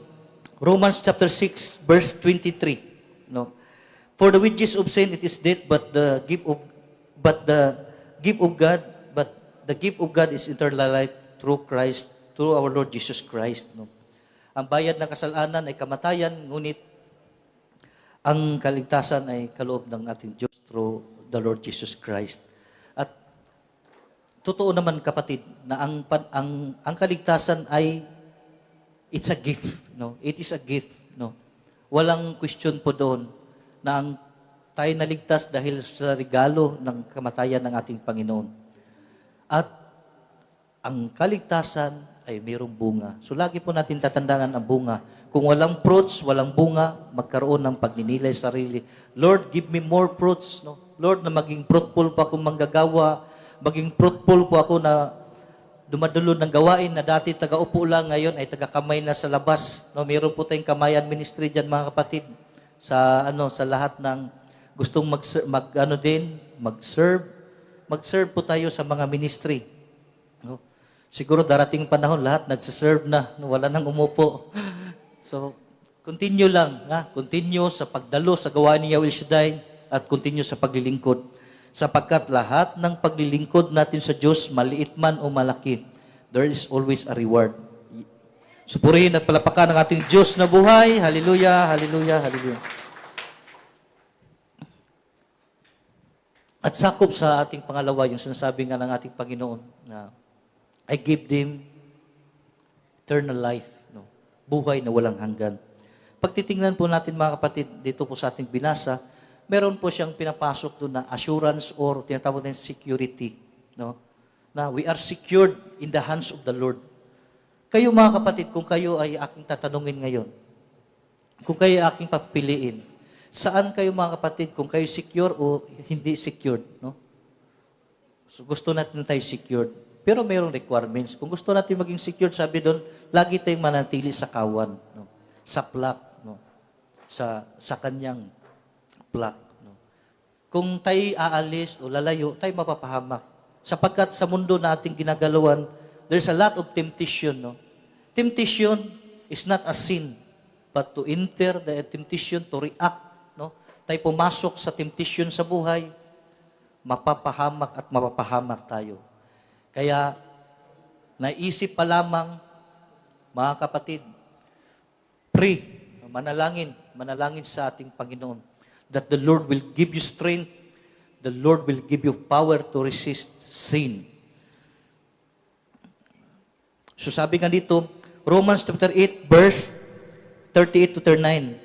Romans chapter 6, verse 23, no? For the wages of sin, it is death, but the gift of God is eternal life through our Lord Jesus Christ. No? Ang bayad ng kasalanan ay kamatayan, ngunit ang kaligtasan ay kaloob ng ating Diyos through the Lord Jesus Christ. At totoo naman kapatid na ang kaligtasan ay it's a gift, no? It is a gift, no? Walang question po doon na ang tayo naligtas dahil sa regalo ng kamatayan ng ating Panginoon. At ang kaligtasan ay mayroong bunga. So lagi po natin tatandaan ang bunga. Kung walang fruits, walang bunga, magkaroon ng pagninilay sa sarili. Lord, give me more fruits. No? Lord, na maging fruitful po akong manggagawa, maging fruitful po ako na dumadalo ng gawain na dati taga-upo lang, ngayon ay taga-kamay na sa labas. No? Mayroon po tayong kamayan ministry dyan mga kapatid sa lahat ng gustong mag-serve. Mag-serve po tayo sa mga ministry. No? Siguro darating panahon, lahat nagsiserve na, wala nang umupo. So, continue lang. Continue sa pagdalo sa gawain ni Yahweh Shaddai at continue sa paglilingkod. Sapagkat lahat ng paglilingkod natin sa Diyos, maliit man o malaki, there is always a reward. Supurihin at palapakan ng ating Diyos na buhay. Hallelujah, hallelujah, hallelujah. At sakop sa ating pangalawa, yung sinasabi nga ng ating Panginoon na I give them eternal life, no? Buhay na walang hanggan. Pag titingnan po natin mga kapatid, dito po sa ating binasa, meron po siyang pinapasok doon na assurance or tinatawag na security, no? Na we are secured in the hands of the Lord. Kayo mga kapatid, kung kayo ay aking tatanungin ngayon, kung kayo ay aking papiliin, saan kayo mga kapatid, kung kayo secure o hindi secured, no? So, gusto natin tayo secured. Pero mayroong requirements. Kung gusto natin maging secured, sabi doon, lagi tayong manatili sa kawan, no? Sa plak, no? Sa kanyang plak. No? Kung tayo aalis o lalayo, tayo mapapahamak. Sapagkat sa mundo nating ginagalawan, there's a lot of temptation. No? Temptation is not a sin, but to enter the temptation, to react. No? Tayo pumasok sa temptation sa buhay, mapapahamak at mapapahamak tayo. Kaya, naisip pa lamang, mga kapatid, manalangin sa ating Panginoon. that the Lord will give you strength, the Lord will give you power to resist sin. So sabi nga dito, Romans chapter 8, verse 38 to 39,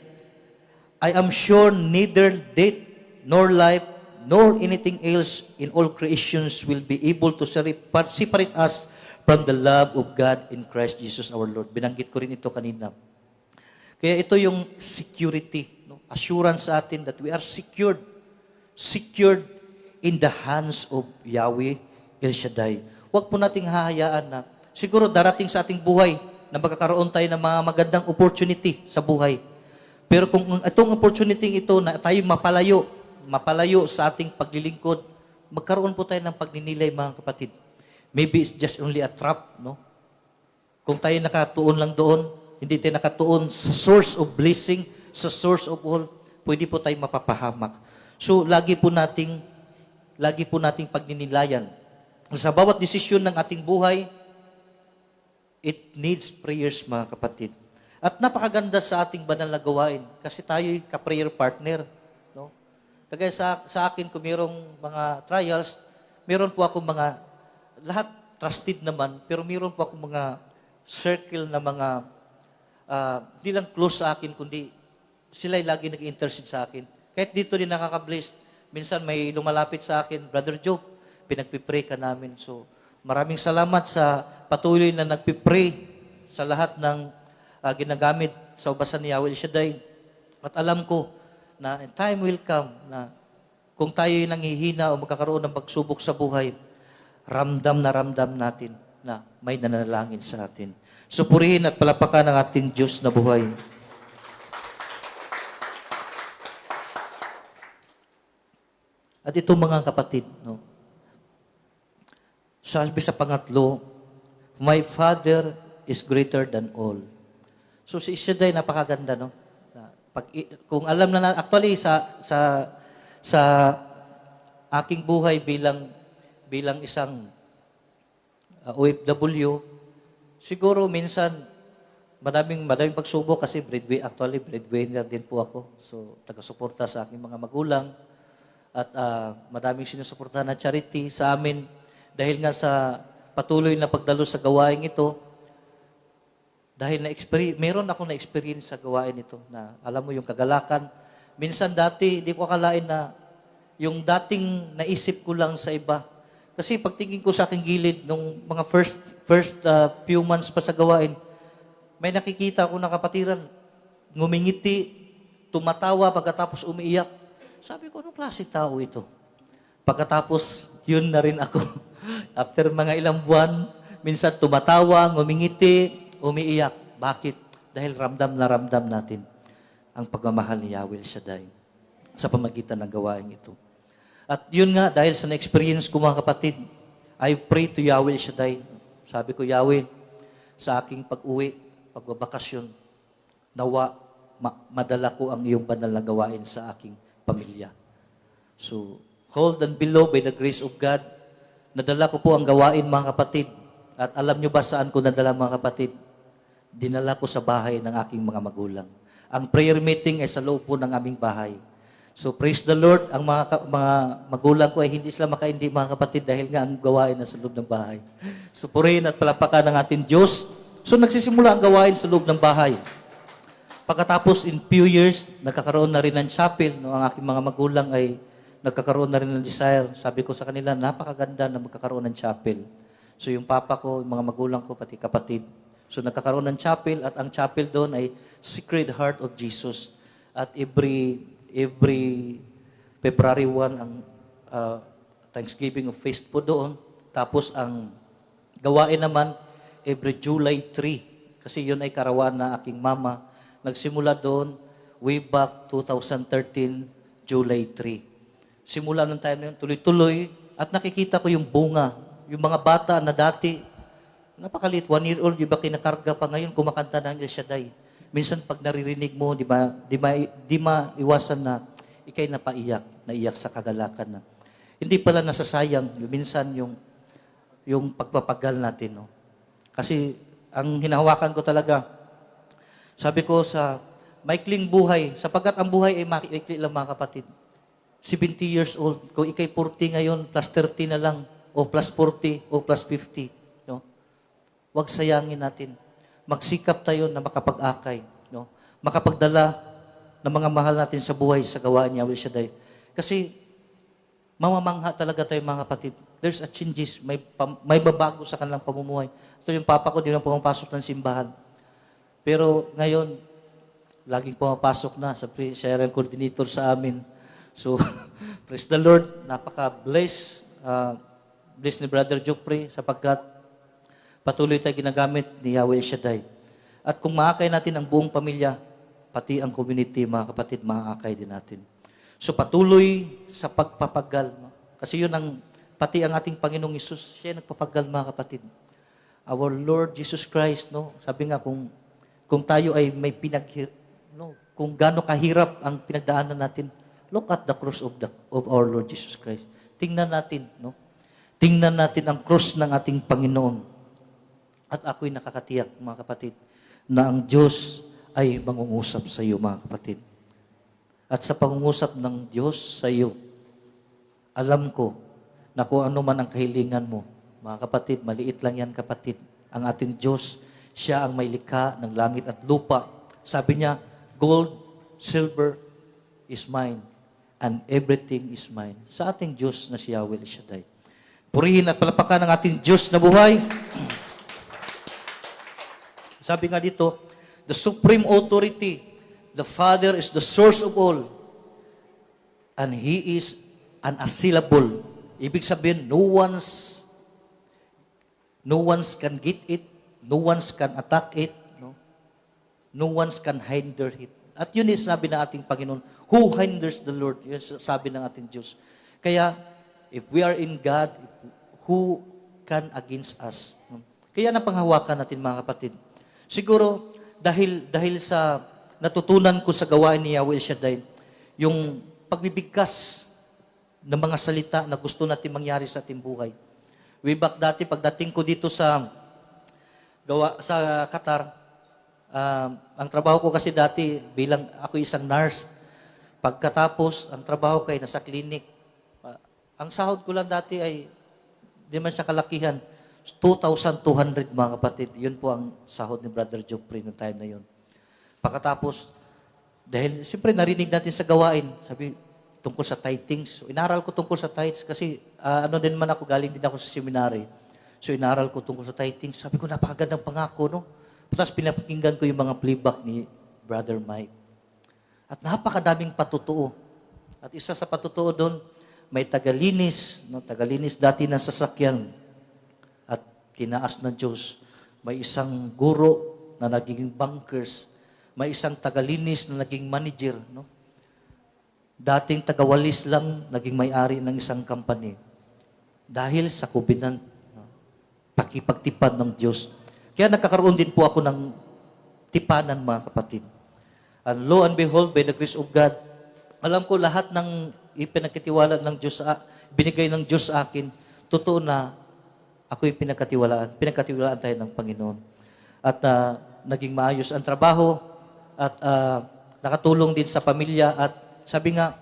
I am sure neither death, nor life, nor anything else in all creations will be able to separate us from the love of God in Christ Jesus our Lord. Binanggit ko rin ito kanina. Kaya ito yung security, no? Assurance sa atin that we are secured in the hands of Yahweh El Shaddai. Huwag po nating hahayaan na siguro darating sa ating buhay na magkakaroon tayo ng mga magandang opportunity sa buhay. Pero kung itong opportunity ito na tayo mapalayo sa ating paglilingkod, magkaroon po tayo ng pagninilay, mga kapatid. Maybe it's just only a trap, no? Kung tayo nakatuon lang doon, hindi tayo nakatuon sa source of blessing, sa source of all, pwede po tayo mapapahamak. So, lagi po nating pagninilayan. Sa bawat desisyon ng ating buhay, it needs prayers, mga kapatid. At napakaganda sa ating banal na gawain kasi tayo'y ka-prayer partner. No? Kagaya sa akin, kung mayroong mga trials, meron po ako mga, lahat trusted naman, pero meron po ako mga circle na mga, hindi lang close sa akin, kundi sila'y lagi nag-intercede sa akin. Kahit dito din nakaka-bless. Minsan may lumalapit sa akin, Brother Job, pinagpipray ka namin. So, maraming salamat sa patuloy na nagpipray sa lahat ng ginagamit sa ubasan ni Yahweh El Shaddai. At alam ko na time will come na kung tayo'y nanghihina o magkakaroon ng pagsubok sa buhay, ramdam natin na may nananalangin sa atin. So purihin at palapakan ang ating Diyos na buhay. At ito mga kapatid, no? Sabi sa pangatlo, my Father is greater than all. So si Shaddai, napakaganda, no? Kung alam na, actually sa aking buhay bilang isang OFW, siguro minsan madaming pagsubok kasi breadwinner din po ako. So taga-suporta sa aking mga magulang at madaming sinusuportahan na charity sa amin dahil nga sa patuloy na pagdalo sa gawain ito. Dahil meron akong na-experience sa gawain ito na alam mo yung kagalakan. Minsan dati, di ko akalain na yung dating naisip ko lang sa iba. Kasi pagtingin ko sa aking gilid, nung mga first few months pa sa gawain, may nakikita ko na kapatiran, ngumingiti, tumatawa, pagkatapos umiiyak. Sabi ko, anong klase tao ito? Pagkatapos, yun na rin ako. After mga ilang buwan, minsan tumatawa, ngumingiti, umiiyak. Bakit? Dahil ramdam na ramdam natin ang pagmamahal ni Yahweh El Shaddai sa pamagitan ng gawain ito. At yun nga, dahil sa na-experience ko mga kapatid, I pray to Yahweh El Shaddai. Sabi ko, Yahweh, sa aking pag-uwi, pagbabakasyon, nawa, madala ko ang iyong banal na gawain sa aking pamilya. So, hold and below by the grace of God, nadala ko po ang gawain mga kapatid. At alam nyo ba saan ko nadala mga kapatid? Dinala ko sa bahay ng aking mga magulang. Ang prayer meeting ay sa loob po ng aming bahay. So praise the Lord, ang mga magulang ko ay hindi sila makaindi mga kapatid dahil nga ang gawain na sa loob ng bahay. So purihin at palapakan ng ating Diyos. So nagsisimula ang gawain sa loob ng bahay. Pagkatapos in few years, nagkakaroon na rin ng chapel. No? Ang aking mga magulang ay nagkakaroon na rin ng desire. Sabi ko sa kanila, napakaganda na magkakaroon ng chapel. So yung papa ko, yung mga magulang ko, pati kapatid. So nagkakaroon ng chapel at ang chapel doon ay Sacred Heart of Jesus. At every February 1 ang Thanksgiving of Feast po doon. Tapos ang gawain naman every July 3. Kasi yun ay karawaan na aking mama. Nagsimula doon way back 2013, July 3. Simula ng time na yun, tuloy-tuloy. At nakikita ko yung bunga. Yung mga bata na dati, napakalit, 1 year old, di ba kinakarga pa ngayon, kumakanta ng El Shaddai. Minsan pag naririnig mo, di maiwasan na ikay naiyak sa kagalakan na. Hindi pala nasasayang, minsan yung pagpapagal natin. No? Kasi ang hinahawakan ko talaga, sabi ko sa maikling buhay, sapagkat ang buhay ay maikli lang mga kapatid. 70 years old, kung ikay 40 ngayon, plus 30 na lang, o plus 40, o plus 50. No? Huwag sayangin natin. Magsikap tayo na makapag-akay. No? Makapagdala ng mga mahal natin sa buhay sa gawaan niya, Yahweh Shaddai. Kasi, mamamangha talaga tayo mga kapatid. There's a changes, may babago sa kanilang pamumuhay. Ito yung papa ko, di na pumapasok ng simbahan. Pero ngayon, laging pumapasok na, siya rin coordinator sa amin. So, praise the Lord, napaka-bless, bless ni Brother Jupre, sapagkat patuloy tayo ginagamit ni Yahweh Shaddai. At kung maakay natin ang buong pamilya, pati ang community, mga kapatid, maakay din natin. So patuloy sa pagpapagal. No? Kasi yun ang, pati ang ating Panginoong Isus, siya nagpapagal, mga kapatid. Our Lord Jesus Christ, no? Sabi nga, kung tayo ay may no? Kung gaano kahirap ang pinagdaanan natin, look at the cross of our Lord Jesus Christ. Tingnan natin, no? Tingnan natin ang cross ng ating Panginoon. At ako'y nakakatiyak, mga kapatid, na ang Diyos ay mangungusap sa iyo, mga kapatid. At sa pangungusap ng Diyos sa iyo, alam ko na kung ano man ang kahilingan mo, mga kapatid, maliit lang yan, kapatid. Ang ating Diyos, siya ang may likha ng langit at lupa. Sabi niya, gold, silver is mine, and everything is mine. Sa ating Diyos na si Yahweh Shaddai. Purihin at palapakan ng ating Diyos na buhay. Sabi nga dito, the supreme authority, the Father is the source of all, and He is unassailable. Ibig sabihin, no one's can get it, no one's can attack it, no one's can hinder it. At yun is sabi ng ating Panginoon, who hinders the Lord? Yun sabi ng ating Diyos. Kaya, if we are in God, who can against us? Kaya napanghawakan natin, mga kapatid. Siguro, dahil sa natutunan ko sa gawain ni Yahweh Shaddai, yung pagbibigkas ng mga salita na gusto natin mangyari sa ating buhay. Way back dati, pagdating ko dito sa Qatar, ang trabaho ko kasi dati, bilang ako isang nurse, pagkatapos, ang trabaho ko ay nasa clinic. Ang sahod ko lang dati ay, di man siya kalakihan, 2,200, mga kapatid. Yun po ang sahod ni Brother Jopri noong time na yun. Pagkatapos, dahil siyempre narinig natin sa gawain, sabi, tungkol sa tithings. So, inaral ko tungkol sa tithes kasi din man ako, galing din ako sa seminary. So, inaral ko tungkol sa tithings. Sabi ko, napakagandang pangako, no? Tapos pinapakinggan ko yung mga playback ni Brother Mike. At napakadaming patutuo. At isa sa patutuo doon, may tagalinis, no? Tagalinis dati ng sasakyan. At tinaas ng Diyos. May isang guro na naging bankers. May isang tagalinis na naging manager, no? Dating tagawalis lang, naging may-ari ng isang company. Dahil sa covenant, no? Pakipagtipad ng Diyos. Kaya nagkakaroon din po ako ng tipanan, mga kapatid. And lo and behold, by the grace of God, alam ko lahat ng ipinagkatiwala ng Diyos, binigay ng Diyos sa akin, totoo na ako'y pinagkatiwalaan tayo ng Panginoon. At naging maayos ang trabaho, at nakatulong din sa pamilya, at sabi nga,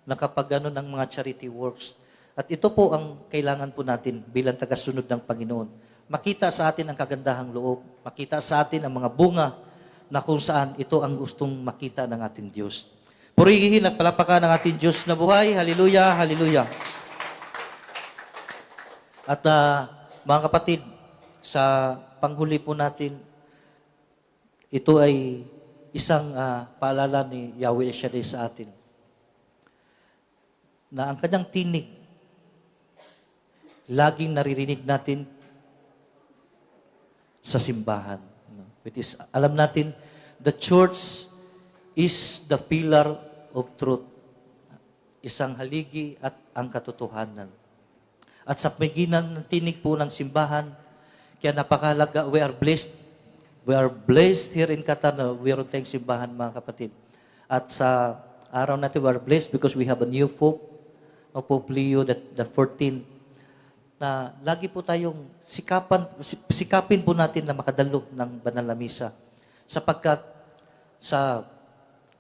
nakapag-ano ng mga charity works. At ito po ang kailangan po natin bilang tagasunod ng Panginoon. Makita sa atin ang kagandahang loob. Makita sa atin ang mga bunga na kung saan ito ang gustong makita ng ating Diyos. Purihin at palapakan ng ating Diyos na buhay. Hallelujah, hallelujah. At mga kapatid, sa panghuli po natin, ito ay isang paalala ni Yahweh Shaddai sa atin na ang kanyang tinig laging naririnig natin sa simbahan. Which is, alam natin, the church is the pillar of truth. Isang haligi at ang katotohanan. At sa pagitan ng tinig po ng simbahan, kaya napakahalaga, we are blessed. We are blessed here in Qatar na mayroon tayong simbahan, mga kapatid. At sa araw natin, we are blessed because we have a new Pope, Pope Leo the 14th, na lagi po tayong sikapin po natin na makadalo ng banal na misa. Sapagkat sa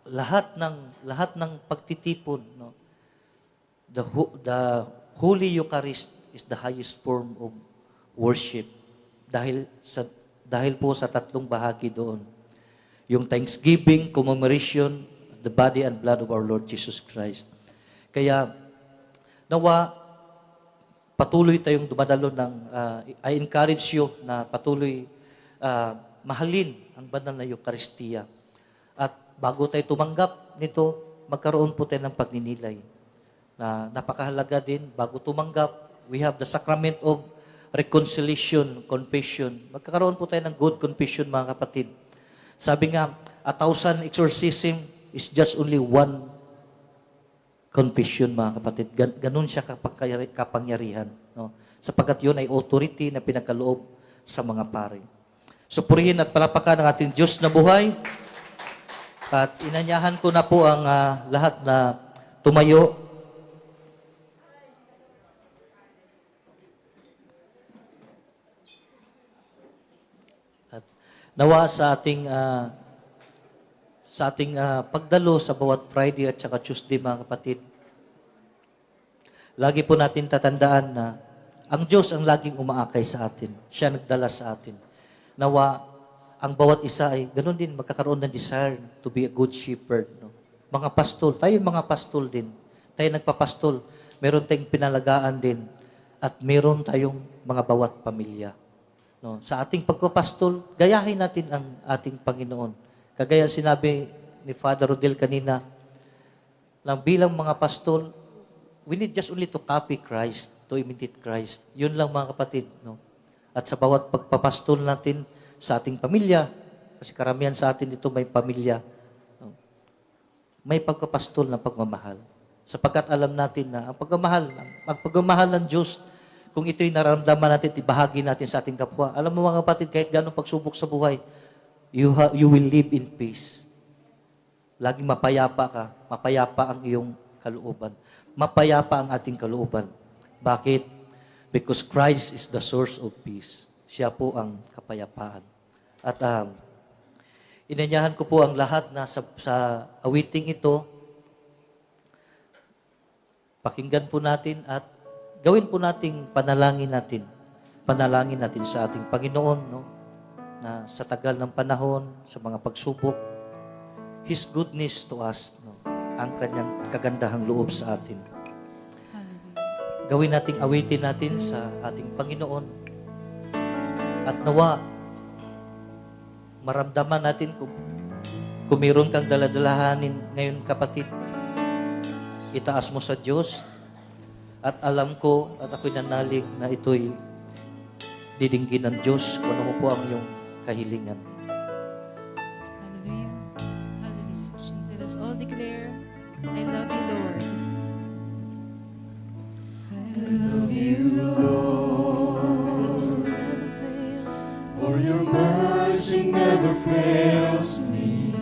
lahat ng pagtitipon, no? The Holy Eucharist is the highest form of worship dahil po sa tatlong bahagi doon. Yung thanksgiving, commemoration, the body and blood of our Lord Jesus Christ. Kaya nawa patuloy tayong dumadalo I encourage you na patuloy mahalin ang banal na Eucharistia. At bago tayo tumanggap nito, magkaroon po tayo ng pagninilay. Na napakahalaga din, bago tumanggap, we have the sacrament of reconciliation, confession. Magkakaroon po tayo ng good confession, mga kapatid. Sabi nga, 1,000 exorcism is just only one confession, mga kapatid. Ganun siya kapangyarihan. No? Sapagkat yun ay authority na pinagkaloob sa mga pare. So purihin at palapakan ng ating Diyos na buhay. At inanyahan ko na po ang lahat na tumayo. At nawa sa ating pagdalo sa bawat Friday at saka Tuesday, mga kapatid, lagi po natin tatandaan na ang Diyos ang laging umaakay sa atin. Siya nagdala sa atin. Nawa, ang bawat isa ay ganoon din, magkakaroon ng desire to be a good shepherd. No? Mga pastol, tayo mga pastol din. Tayo nagpapastol. Meron tayong pinalagaan din. At meron tayong mga bawat pamilya. No? Sa ating pagpapastol, gayahin natin ang ating Panginoon. Kagaya sinabi ni Father Rodel kanina, lang bilang mga pastol, we need just only to copy Christ, to imitate Christ. Yun lang, mga kapatid. No? At sa bawat pagpapastol natin sa ating pamilya, kasi karamihan sa atin dito may pamilya, no? May pagpapastol ng pagmamahal. Sapagkat alam natin na ang pagmamahal ng Diyos, kung ito'y nararamdaman natin, ibahagi natin sa ating kapwa. Alam mo, mga kapatid, kahit gano'ng pagsubok sa buhay, you will live in peace. Laging mapayapa ka. Mapayapa ang iyong kalooban. Mapayapa ang ating kalooban. Bakit? Because Christ is the source of peace. Siya po ang kapayapaan. At inanyahan ko po ang lahat na sa awiting ito, pakinggan po natin at gawin po nating panalangin natin. Panalangin natin sa ating Panginoon, no? Na sa tagal ng panahon, sa mga pagsubok, His goodness to us, no? Ang kanyang kagandahang loob sa atin. Gawin nating awitin natin sa ating Panginoon. At nawa, maramdaman natin kung mayroon kang daladalahanin ngayon, kapatid, itaas mo sa Diyos. At alam ko, at ako'y nanalig na ito'y didinggin ng Diyos kung ano mo po ang iyong kahilingan. Hallelujah. Hallelujah, Jesus. Let us all declare, I love you, Lord. For your mercy never fails me.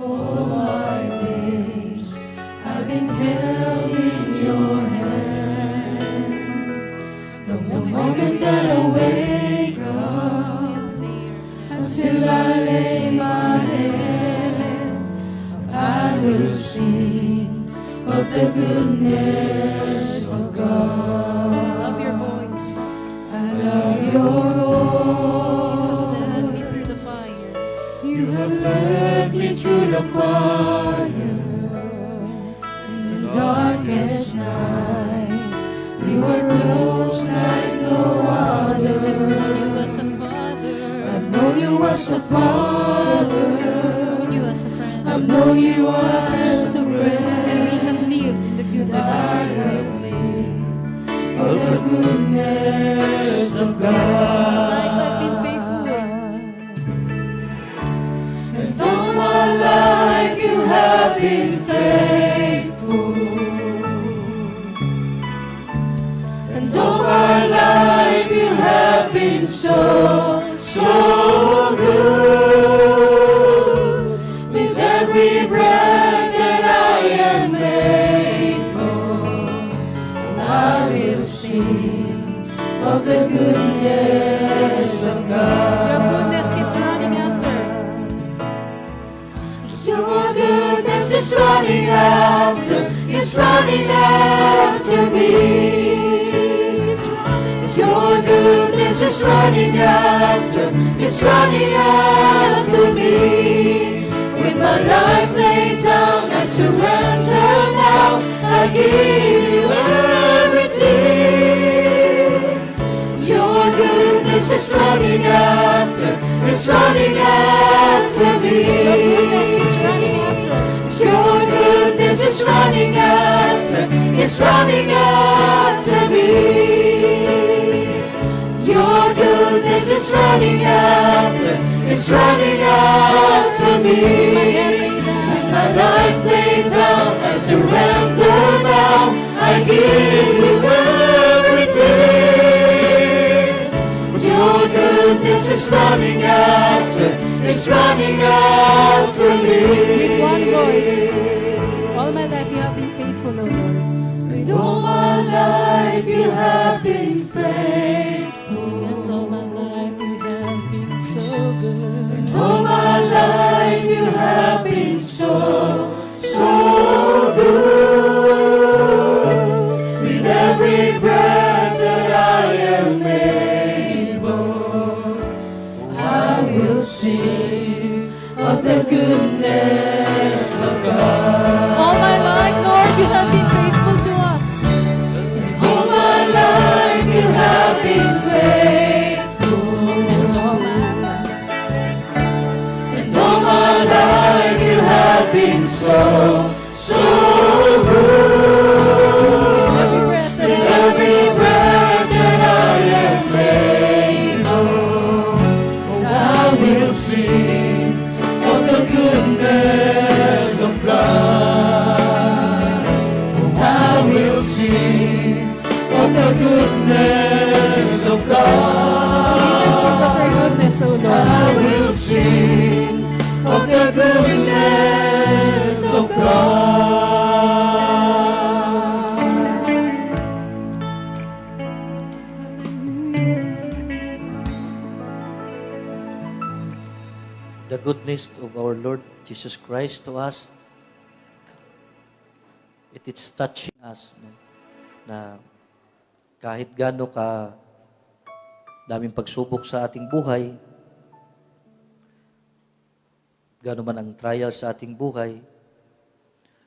All my days I've been held in your hand. From the moment that I wake up until I lay my head, I will sing of the goodness of God. I love your voice. I love your Led me through the fire. You have led me through the fire in the darkest night. You are close like no other. I've known you as a father. I've known you as a father. Known you as a friend. I've known you as a And friend. we have lived in the goodness of I God. have seen of the goodness of God. Life I've been faithful. And all my life you have been faithful. And all my life you have been so, so good. With every breath that I am able, I will sing of the goodness of God. Your goodness keeps running after. is running after me. Your goodness is running after me. With my life laid down, I surrender now. I give you everything. Your goodness is running after me. Your goodness is running after me. Your goodness is running after me. With my life laid down, I surrender now. I give you everything. Your goodness is running after me. With one voice. All my life you have been faithful, O Lord. With all my life you have been faithful. And all my life you have been so good. All my life you have been so good. With every breath that I am able, I will sing of the goodness of God. All my life, Lord, you have been faithful to us. All my life you have been faithful. And all my life, And all my life you have been so good. With every breath that I am able, I will sing of the goodness of God. I will sing of the goodness of God. sing of your goodness, O I Lord. will sing of the goodness of God. The goodness of our Lord Jesus Christ to us, it is touching us, no? Na kahit gaano ka daming pagsubok sa ating buhay, gaano man ang trial sa ating buhay,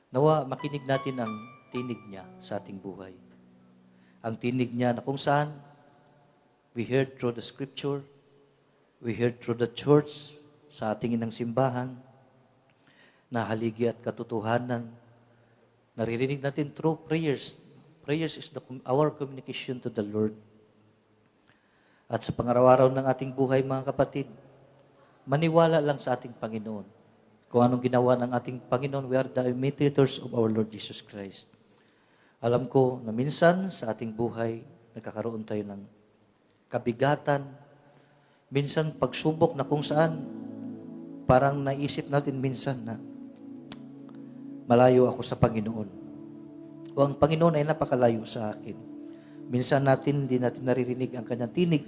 nawa makinig natin ang tinig niya sa ating buhay. Ang tinig niya na kung saan we heard through the scripture, we heard through the church, sa ating inang simbahan, na haligi at katotohanan, naririnig natin through prayers. Prayers is our communication to the Lord. At sa pangaraw-araw ng ating buhay, mga kapatid, maniwala lang sa ating Panginoon. Kung anong ginawa ng ating Panginoon, we are the imitators of our Lord Jesus Christ. Alam ko na minsan sa ating buhay, nagkakaroon tayo ng kabigatan, minsan pagsubok na kung saan, parang naisip natin minsan na malayo ako sa Panginoon. O ang Panginoon ay napakalayo sa akin. Minsan hindi natin naririnig ang kanyang tinig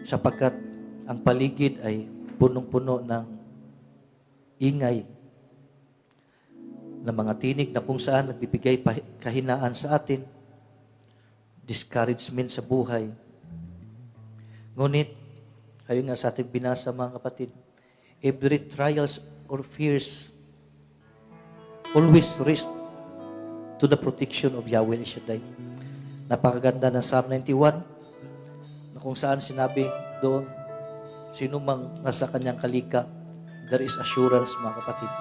sapagkat ang paligid ay punong-puno ng ingay na mga tinig na kung saan nagbibigay kahinaan sa atin, discouragement sa buhay. Ngunit, ayun nga sa ating binasa mga kapatid, every trials or fears always rest to the protection of Yahweh El Shaddai. Napakaganda ng Psalm 91 na kung saan sinabi doon, sino mang nasa kanyang kalika, there is assurance, mga kapatid.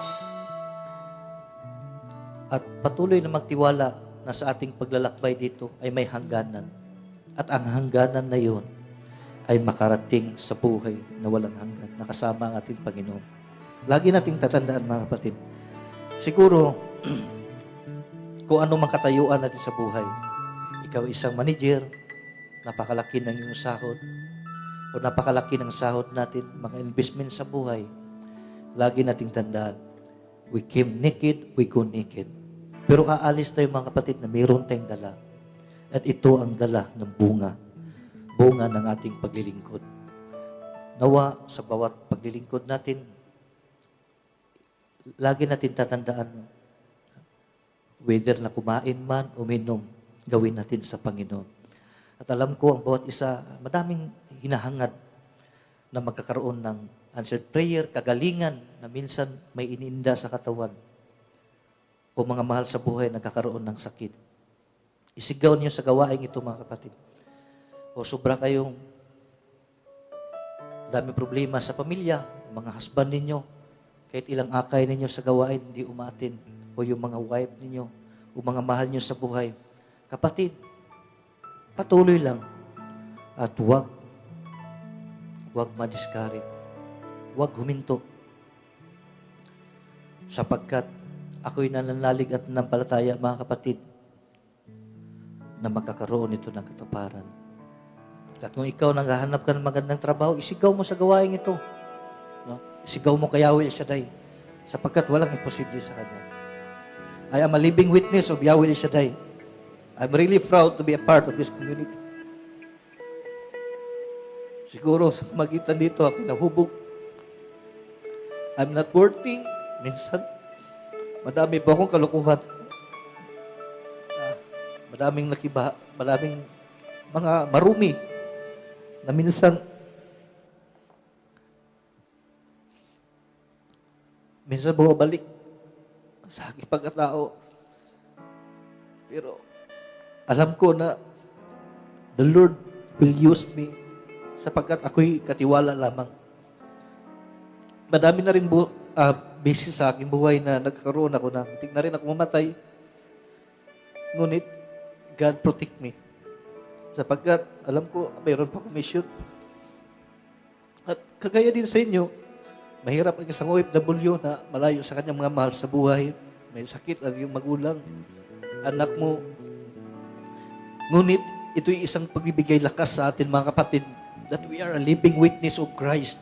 At patuloy na magtiwala na sa ating paglalakbay dito ay may hangganan. At ang hangganan na yun ay makarating sa buhay na walang hanggan, nakasama ang ating Panginoon. Lagi nating tatandaan, mga kapatid. Siguro, kung ano mang katayuan natin sa buhay, ikaw isang manager, napakalaki ng iyong sahod, o napakalaki ng sahod natin, mga investment sa buhay, lagi nating tandaan, we came naked, we go naked. Pero aalis tayo, mga kapatid, na mayroon tayong dala. At ito ang dala ng bunga ng ating paglilingkod. Nawa sa bawat paglilingkod natin, lagi natin tatandaan, whether na kumain man, uminom, gawin natin sa Panginoon. At alam ko, ang bawat isa, madaming hinahangad na magkakaroon ng answered prayer, kagalingan, na minsan may ininda sa katawan. O mga mahal sa buhay, nagkakaroon ng sakit. Isigaw niyo sa gawain ito, mga kapatid. O sobra kayong daming problema sa pamilya, mga husband ninyo, kahit ilang akay ninyo sa gawain, hindi umatin. O yung mga wife ninyo, o mga mahal nyo sa buhay. Kapatid, patuloy lang. At huwag ma-discourage. Huwag huminto. Sapagkat ako'y nananalig at nanampalataya, mga kapatid, na magkakaroon ito ng katuparan. At kung ikaw naghahanap ka ng magandang trabaho, isigaw mo sa gawain ito. No? Isigaw mo kay Yahweh El Shaddai, sapagkat walang imposible sa Kanya. I am a living witness of Yahweh El Shaddai. I'm really proud to be a part of this community. Siguro sa magitan dito, ako nahubog. I'm not worthy. Minsan, madami pa akong kalukuhan. Madaming nakiba, madaming mga marumi na minsan bumabalik sa aking pagkatao. Pero alam ko na the Lord will use me sapagkat ako'y katiwala lamang. Madami na rin busy sa aking buhay na nagkaroon ako na muntik na rin ako mamatay. Ngunit, God protect me. Sapagkat alam ko, mayroon pa akong mission. At kagaya din sa inyo, mahirap ang isang OFW na malayo sa kanyang mga mahal sa buhay. May sakit ang iyong magulang, anak mo. Ngunit, ito'y isang pagbibigay lakas sa atin, mga kapatid, that we are a living witness of Christ.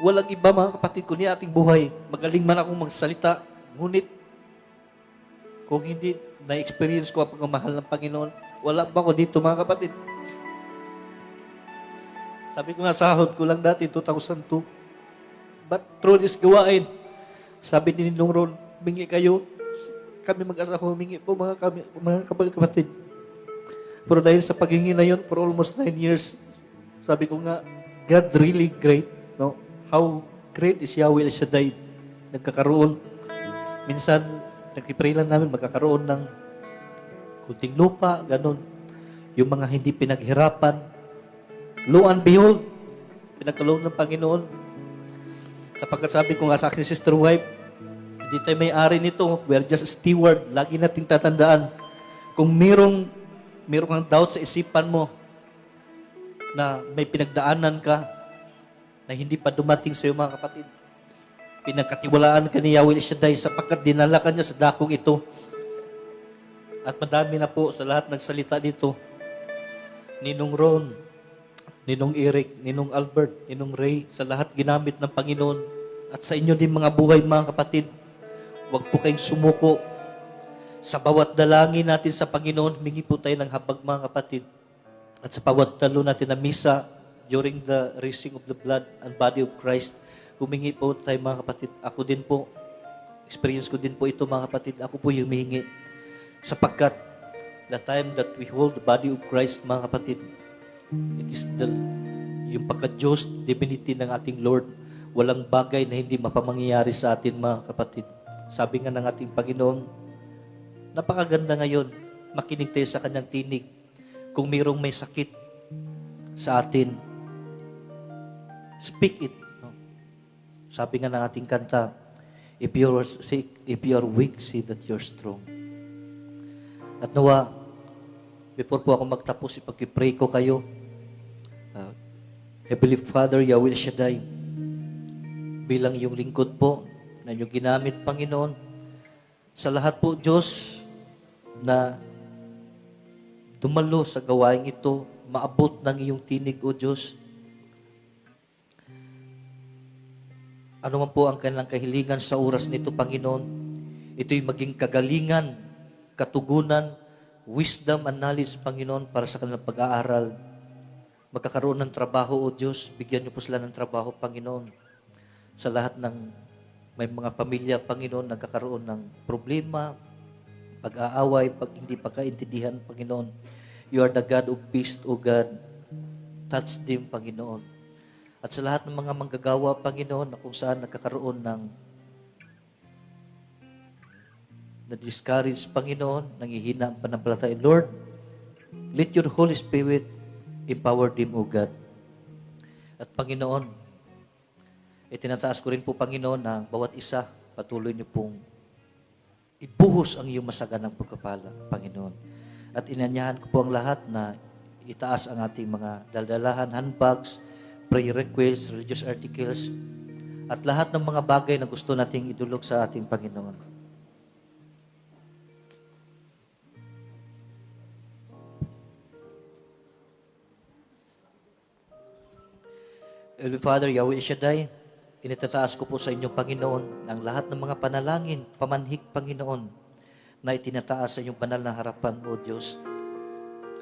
Walang iba, mga kapatid, kundi ating buhay. Magaling man akong magsalita, ngunit, kung hindi na-experience ko ang pagmamahal ng Panginoon, wala pa ako dito, mga kapatid. Sabi ko nga, sahod ko lang dati, 2002. But through this gawain, sabi ni Ninong Ron, humingi kayo. Kami mag-asawa, humingi po mga kapatid. Pero dahil sa paghingi na yun, for almost 9 years, sabi ko nga, God really great. No? How great is Yahweh El Shaddai. Nagkakaroon. Minsan, nagkipray lang namin, magkakaroon ng kunting lupa, ganun. Yung mga hindi pinaghirapan. Lo and behold, pinagkaloob ng Panginoon. Sapagkat sabi ko nga sa aking sister wife, hindi tayo may-ari nito. We are just a steward. Lagi nating tatandaan. Kung merong kang doubt sa isipan mo na may pinagdaanan ka na hindi pa dumating sa iyo, mga kapatid, pinagkatiwalaan ka ni Yahweh El Shaddai sapagkat dinala ka niya sa dakong ito. At madami na po sa lahat nagsalita dito. Ninong Ron, Ninong Eric, Ninong Albert, Ninong Ray, sa lahat ginamit ng Panginoon. At sa inyo din mga buhay, mga kapatid, huwag po kayong sumuko. Sa bawat dalangin natin sa Panginoon, humingi po tayo ng habag, mga kapatid. At sa bawat talo natin na misa during the raising of the blood and body of Christ, humingi po tayo, mga kapatid. Ako din po, experience ko din po ito, mga kapatid. Ako po yung humingi. Sapagkat the time that we hold the body of Christ, mga kapatid, it is yung pagka-Diyos, divinity ng ating Lord. Walang bagay na hindi mapamangyayari sa atin, mga kapatid. Sabi nga ng ating Panginoon, napakaganda ngayon, makinig tayo sa kanyang tinig. Kung mayroong may sakit sa atin, speak it. No? Sabi nga ng ating kanta, if you are sick, if you are weak, see that you're strong. At nawa, before po ako magtapos, ipag-pray ko kayo. Heavenly Father, Yahweh El Shaddai, bilang iyong lingkod po, na iyong ginamit, Panginoon, sa lahat po, Diyos, na dumalo sa gawain ito, maabot ng iyong tinig, O Diyos. Ano man po ang kanilang kahilingan sa oras nito, Panginoon, ito'y maging kagalingan, katugunan, wisdom and knowledge, Panginoon, para sa kanilang pag-aaral. Magkakaroon ng trabaho, O Diyos. Bigyan niyo po sila ng trabaho, Panginoon. Sa lahat ng May mga pamilya, Panginoon, nagkakaroon ng problema, pag-aaway, pag hindi pagkaintindihan, Panginoon. You are the God of peace, O God. Touch them, Panginoon. At sa lahat ng mga manggagawa, Panginoon, na kung saan nagkakaroon ng na-discourage, Panginoon, nangihina ang pananampalataya. Lord, let your Holy Spirit empower them, O God. At Panginoon, itinataas ko rin po, Panginoon, na bawat isa, patuloy niyo pong ibuhos ang iyong masaganang pagkapala, Panginoon. At inanyahan ko po ang lahat na itaas ang ating mga daldalahan, handbags, prayer requests, religious articles, at lahat ng mga bagay na gusto nating idulog sa ating Panginoon. Heavenly Father, Yahweh Shaddai, initataas ko po sa inyo, Panginoon, ang lahat ng mga panalangin, pamanhik, Panginoon, na itinataas sa inyong banal na harapan, O Diyos.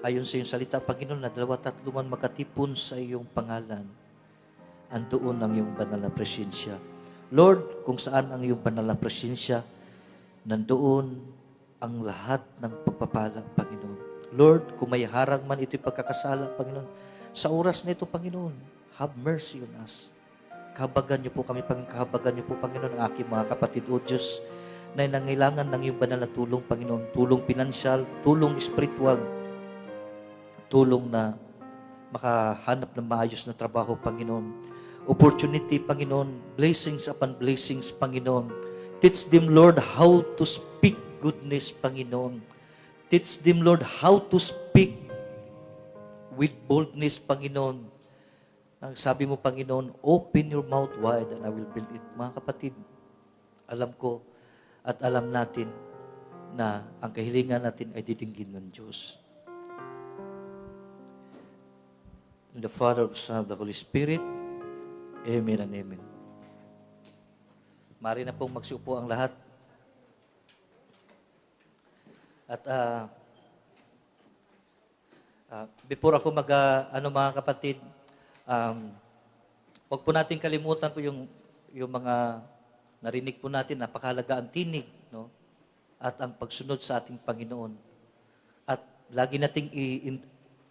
Ayon sa iyong salita, Panginoon, na 2-3 man makatipon sa iyong pangalan, andoon ang iyong banal na presensya. Lord, kung saan ang iyong banal na presensya, nandoon ang lahat ng pagpapala, Panginoon. Lord, kung may harang man ito'y pagkakasala, Panginoon, sa oras na ito, Panginoon, have mercy on us. Kahabagan niyo po kami, kahabagan niyo po, Panginoon, ang aking mga kapatid, O Diyos, na nangailangan ng iyong banal na tulong, Panginoon. Tulong pinansyal, tulong spiritual, tulong na makahanap ng maayos na trabaho, Panginoon. Opportunity, Panginoon. Blessings upon blessings, Panginoon. Teach them, Lord, how to speak goodness, Panginoon. Teach them, Lord, how to speak with boldness, Panginoon. Ang sabi mo, Panginoon, open your mouth wide and I will build it. Mga kapatid, alam ko at alam natin na ang kahilingan natin ay didinggin ng Diyos. In the Father, the Son, of the Holy Spirit, Amen and Amen. Mari na pong magsiupo ang lahat. At before ako mga kapatid, huwag po natin kalimutan po yung mga narinig po natin, napakahalaga ang tinig, no? At ang pagsunod sa ating Panginoon. At lagi nating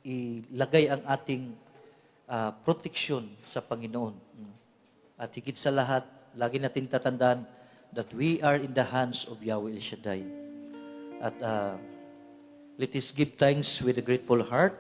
ilagay ang ating proteksyon sa Panginoon. At higit sa lahat, lagi natin tatandaan that we are in the hands of Yahweh El Shaddai. At let us give thanks with a grateful heart.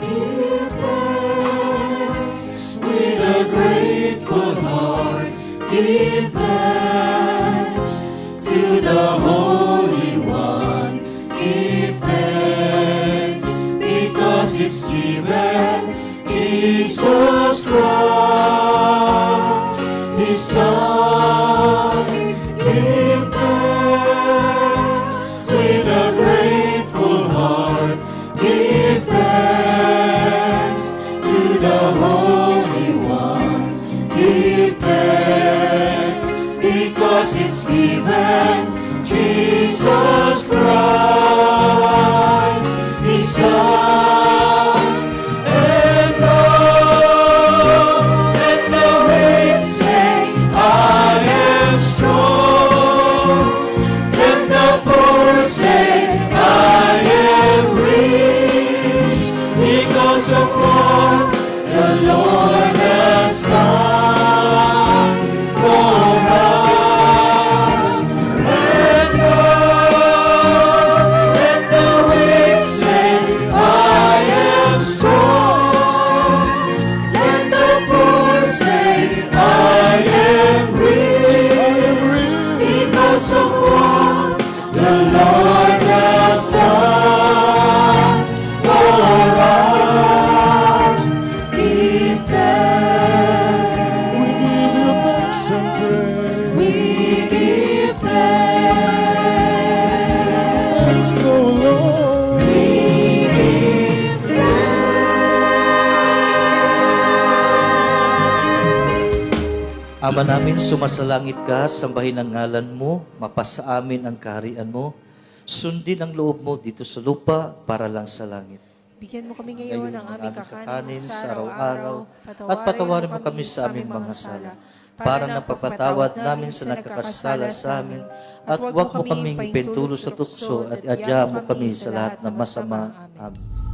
Give thanks with a grateful heart. Give thanks to the Holy One. Give thanks because it's given Jesus Christ, His Son. Give thanks with a grateful heart. Give thanks to the Holy One. Give thanks because it's given Jesus Christ, His Son. And the weak say, I am strong. And the poor say, I am rich because of what the Lord has done for us. And the Ama namin, sumasalangit ka, sambahin ang ngalan mo, mapasa amin ang kaharian mo, sundin ang loob mo dito sa lupa para lang sa langit. Bigyan mo kami ngayon ng aming kakanin sa araw-araw at patawarin mo kami sa aming mga sala para ng pagpatawad namin sa nagkakasala sa amin at huwag mo kaming ipintulo sa tukso at iadya mo kami sa lahat ng masama. Amen.